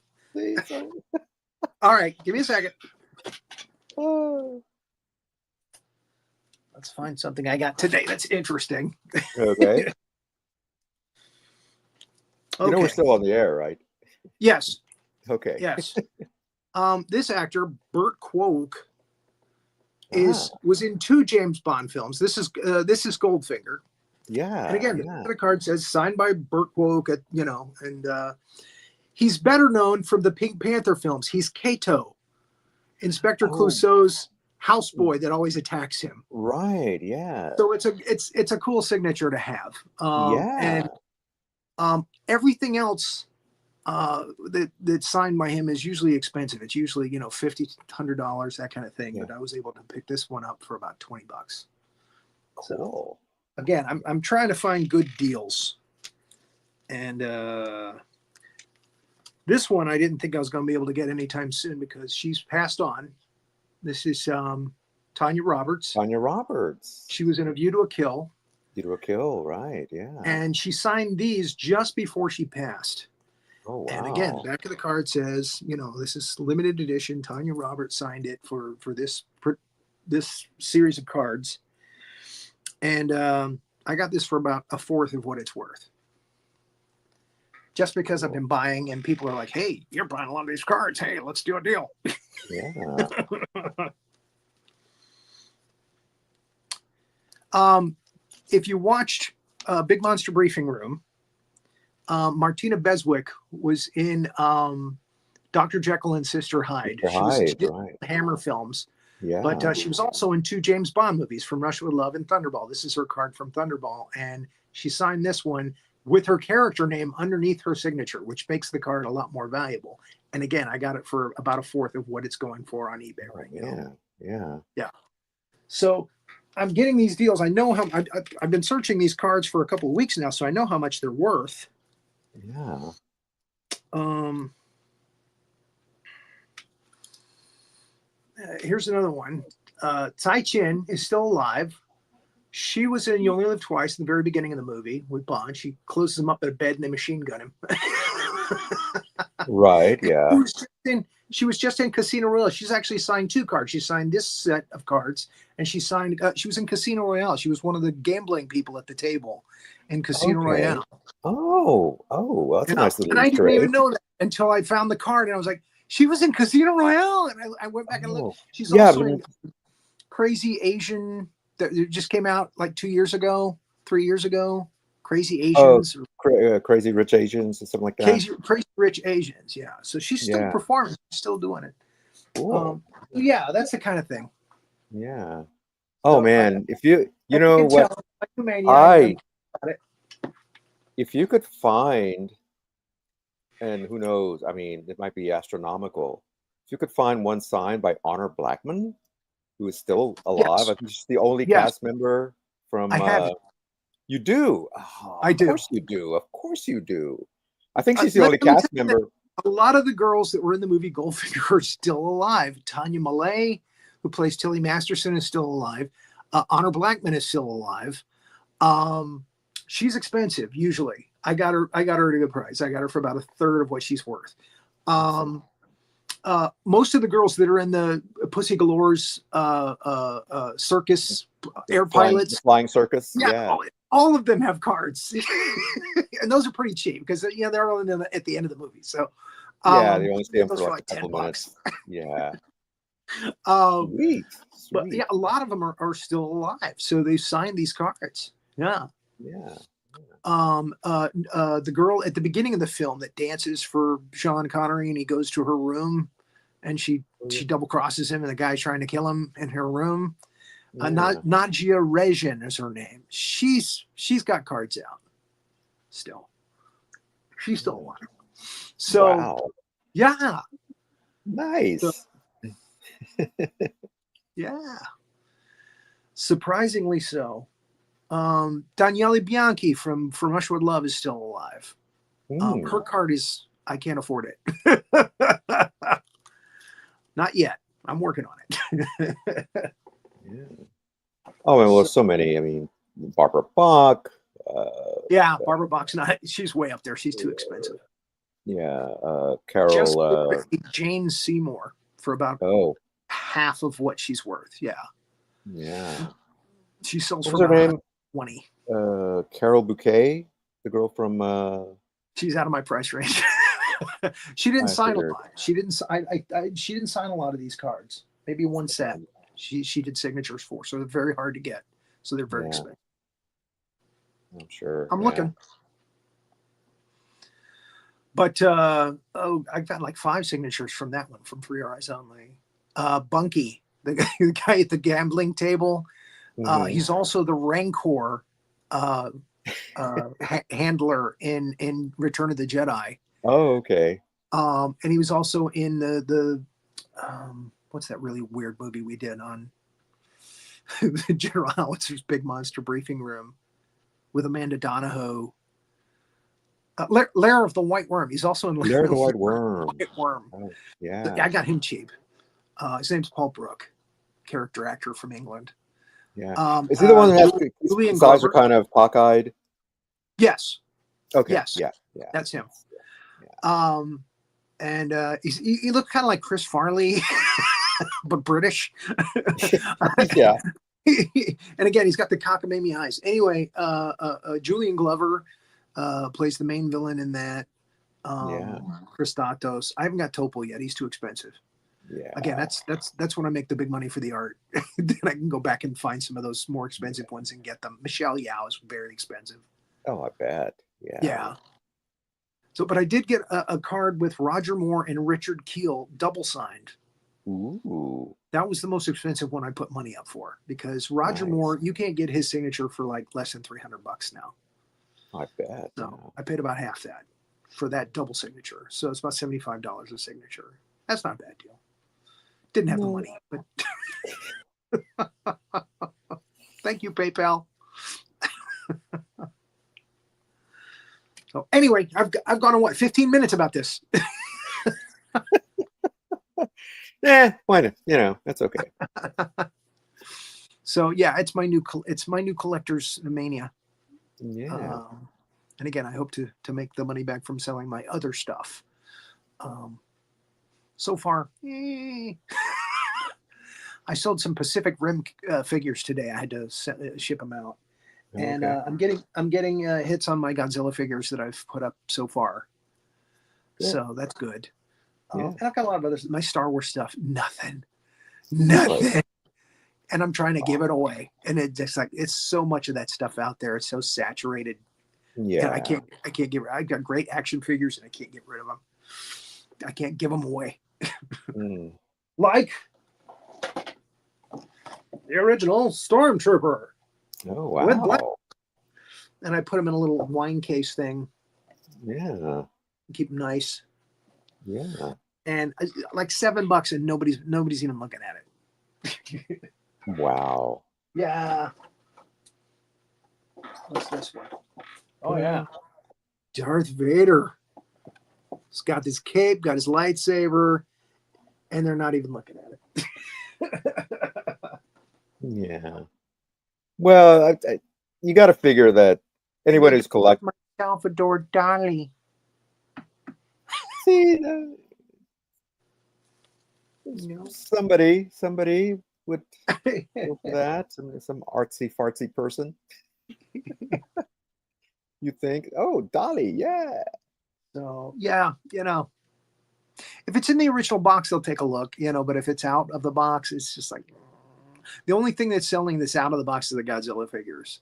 All right, give me a second. Let's find something I got today that's interesting. Okay. We're still on the air, right? Yes. Okay. Yes. This actor, Burt Kwouk, was in 2 James Bond films. This is Goldfinger. Yeah. And again, the card says signed by Burt Kwouk, and he's better known from the Pink Panther films. He's Kato, Inspector Clouseau's houseboy that always attacks him. Right. Yeah. So it's a cool signature to have. And everything else that's signed by him is usually expensive. It's usually $50, $100, that kind of thing. But I was able to pick this one up for about $20. Cool. So, again, I'm trying to find good deals, and this one I didn't think I was going to be able to get anytime soon because she's passed on. This is Tanya Roberts. Tanya Roberts. She was in A View to a Kill. View to a Kill, right? Yeah. And she signed these just before she passed. Oh wow. And again, back of the card says, this is limited edition. Tanya Roberts signed it for this series of cards. And I got this for about a fourth of what it's worth. Just because I've been buying and people are like, hey, you're buying a lot of these cards. Hey, let's do a deal. Yeah. If you watched Big Monster Briefing Room, Martina Beswick was in Dr. Jekyll and Sister Hyde. She did Right. Hammer films. Yeah. But she was also in 2 James Bond movies, From Russia with Love and Thunderball. This is her card from Thunderball. And she signed this one with her character name underneath her signature, which makes the card a lot more valuable. And again, I got it for about a fourth of what it's going for on eBay right now. Yeah. So I'm getting these deals. I know how I've been searching these cards for a couple of weeks now, so I know how much they're worth. Yeah. Here's another one. Tai Chin is still alive. She was in You Only Live Twice in the very beginning of the movie with Bond. She closes him up in a bed and they machine gun him. Right. Yeah. She was just in Casino Royale. She's actually signed 2 cards. She signed this set of cards, and she was in Casino Royale. She was one of the gambling people at the table in Casino Royale. Oh, that's a nice little And I Easter didn't egg. even know that until I found the card, and I was like, she was in Casino Royale, and I went back and looked. She's also in Crazy Asian that just came out like 2 years ago, 3 years ago. Crazy Asians, Crazy Rich Asians, or something like that. Crazy Rich Asians, yeah. So she's still performing, still doing it. Cool. Yeah, that's the kind of thing. Yeah. Oh man, if you if you could find, and who knows, I mean, it might be astronomical. If you could find one signed by Honor Blackman, who is still alive, I think she's the only cast member from. I have it. You do? Oh, I do. Of course you do. Of course you do. I think she's the only cast member. A lot of the girls that were in the movie Goldfinger are still alive. Tanya Malay, who plays Tilly Masterson, is still alive. Honor Blackman is still alive. She's expensive usually. I got her at a good price. I got her for about a third of what she's worth. Most of the girls that are in the Pussy Galore's circus air pilots, flying circus, all of them have cards, and those are pretty cheap because they're only at the end of the movie. So they only see them for like $10. Yeah. Sweet. But yeah, a lot of them are still alive, so they signed these cards. Yeah. The girl at the beginning of the film that dances for Sean Connery, and he goes to her room, and she double crosses him, and the guy's trying to kill him in her room. Nadia Regin is her name. She's got cards out still. She's still alive. So yeah, nice. So, yeah, surprisingly so. Daniele Bianchi from Russia with Love is still alive. Her card is, I can't afford it. Not yet. I'm working on it. Oh, and well, so many. I mean, Barbara Bach. Barbara Bach's not. She's way up there. She's too expensive. Carol. Jane Seymour for about half of what she's worth. Yeah. She sells for about 20. Carol Bouquet, the girl from. She's out of my price range. She didn't sign a lot. She didn't sign a lot of these cards. Maybe one set. She did signatures for, so they're very hard to get. So they're very expensive. I'm sure. I'm looking. But I got like 5 signatures from that one from For Your Eyes Only. Bunky, the guy at the gambling table. He's also the Rancor handler in Return of the Jedi. Oh, okay. And he was also in the what's that really weird movie we did on General Howitzer's Big Monster Briefing Room with Amanda Donahoe. Lair of the White Worm. He's also in Lair of the White Worm. Oh, yeah. I got him cheap. His name's Paul Brook, character actor from England. Yeah. Is he the one that has his eyes are kind of cockeyed? Yes. Okay. Yes. Yeah. That's him. And he looked kind of like Chris Farley, but British. Yeah. And again, he's got the cockamamie eyes. Anyway, Julian Glover plays the main villain in that. Yeah. Christatos. I haven't got Topo yet. He's too expensive. Yeah. Again, that's when I make the big money for the art. Then I can go back and find some of those more expensive ones and get them. Michelle Yao is very expensive. Oh, I bet. Yeah. Yeah. So, but I did get a card with Roger Moore and Richard Keel double signed. Ooh. That was the most expensive one I put money up for, because Roger Nice. Moore, you can't get his signature for like less than $300 now. I bet. So I paid about half that for that double signature. So it's about $75 a signature. That's not a bad deal. Didn't have the money, but thank you, PayPal. So anyway, I've gone on what, 15 minutes about this. Why not? You know, that's okay. So yeah, it's my new collector's mania. Yeah. And again, I hope to make the money back from selling my other stuff. So far, I sold some Pacific Rim figures today. I had to ship them out, and Okay. I'm getting hits on my Godzilla figures that I've put up so far. Good. So that's good. Yeah. And I've got a lot of others. My Star Wars stuff, nothing. Really? And I'm trying to give it away. And it's just like, it's so much of that stuff out there. It's so saturated. Yeah. And I can't get. I've got great action figures, and I can't get rid of them. I can't give them away. Mm. Like the original Stormtrooper. Oh, With black. wow. And I put them in a little wine case thing. Yeah. Keep them nice. Yeah. And like $7, and nobody's even looking at it. Wow. Yeah. What's this one? Oh yeah. Darth Vader. He's got his cape, got his lightsaber, and they're not even looking at it. Yeah. Well, you got to figure that anyone who's collecting. Salvador Dali. See, somebody would go for that. Some artsy fartsy person. You think, oh, Dolly, yeah. So yeah, if it's in the original box, they'll take a look, but if it's out of the box, it's just like the only thing that's selling this out of the box is the Godzilla figures,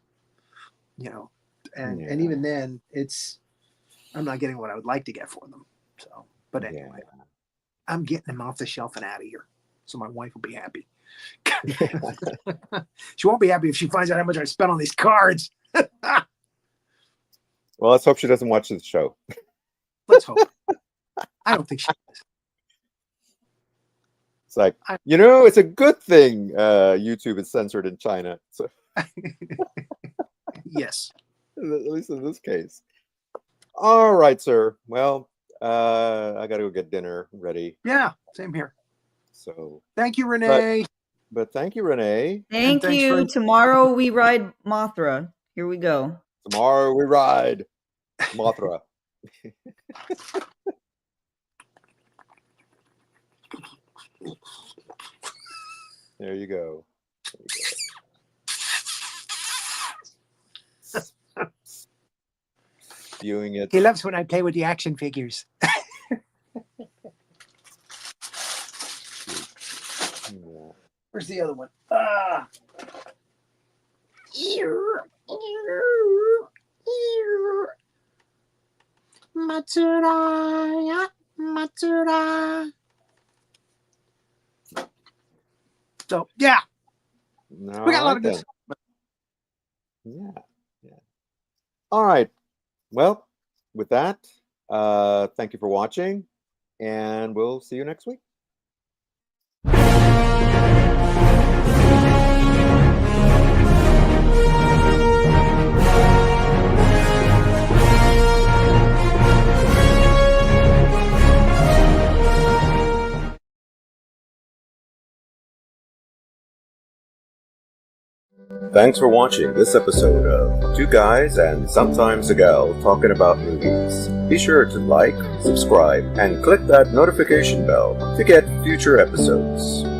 and even then I'm not getting what I would like to get for them. So, but anyway, I'm getting them off the shelf and out of here. So my wife will be happy. She won't be happy if she finds out how much I spent on these cards. Well, let's hope she doesn't watch the show. Let's hope. I don't think she does. It's like, it's a good thing YouTube is censored in China. So Yes. At least in this case. All right, sir. Well, I got to go get dinner ready. Yeah, same here. So thank you, Renee. But thank you, Renee. Thank you. Tomorrow we ride Mothra. Here we go. Tomorrow we ride Mothra. There you go. Spewing it. He loves when I play with the action figures. Where's the other one? Matsura. So yeah, we got a lot of good stuff. Yeah. All right. Well, with that, thank you for watching, and we'll see you next week. Thanks for watching this episode of Two Guys and Sometimes a Gal Talking About Movies. Be sure to like, subscribe, and click that notification bell to get future episodes.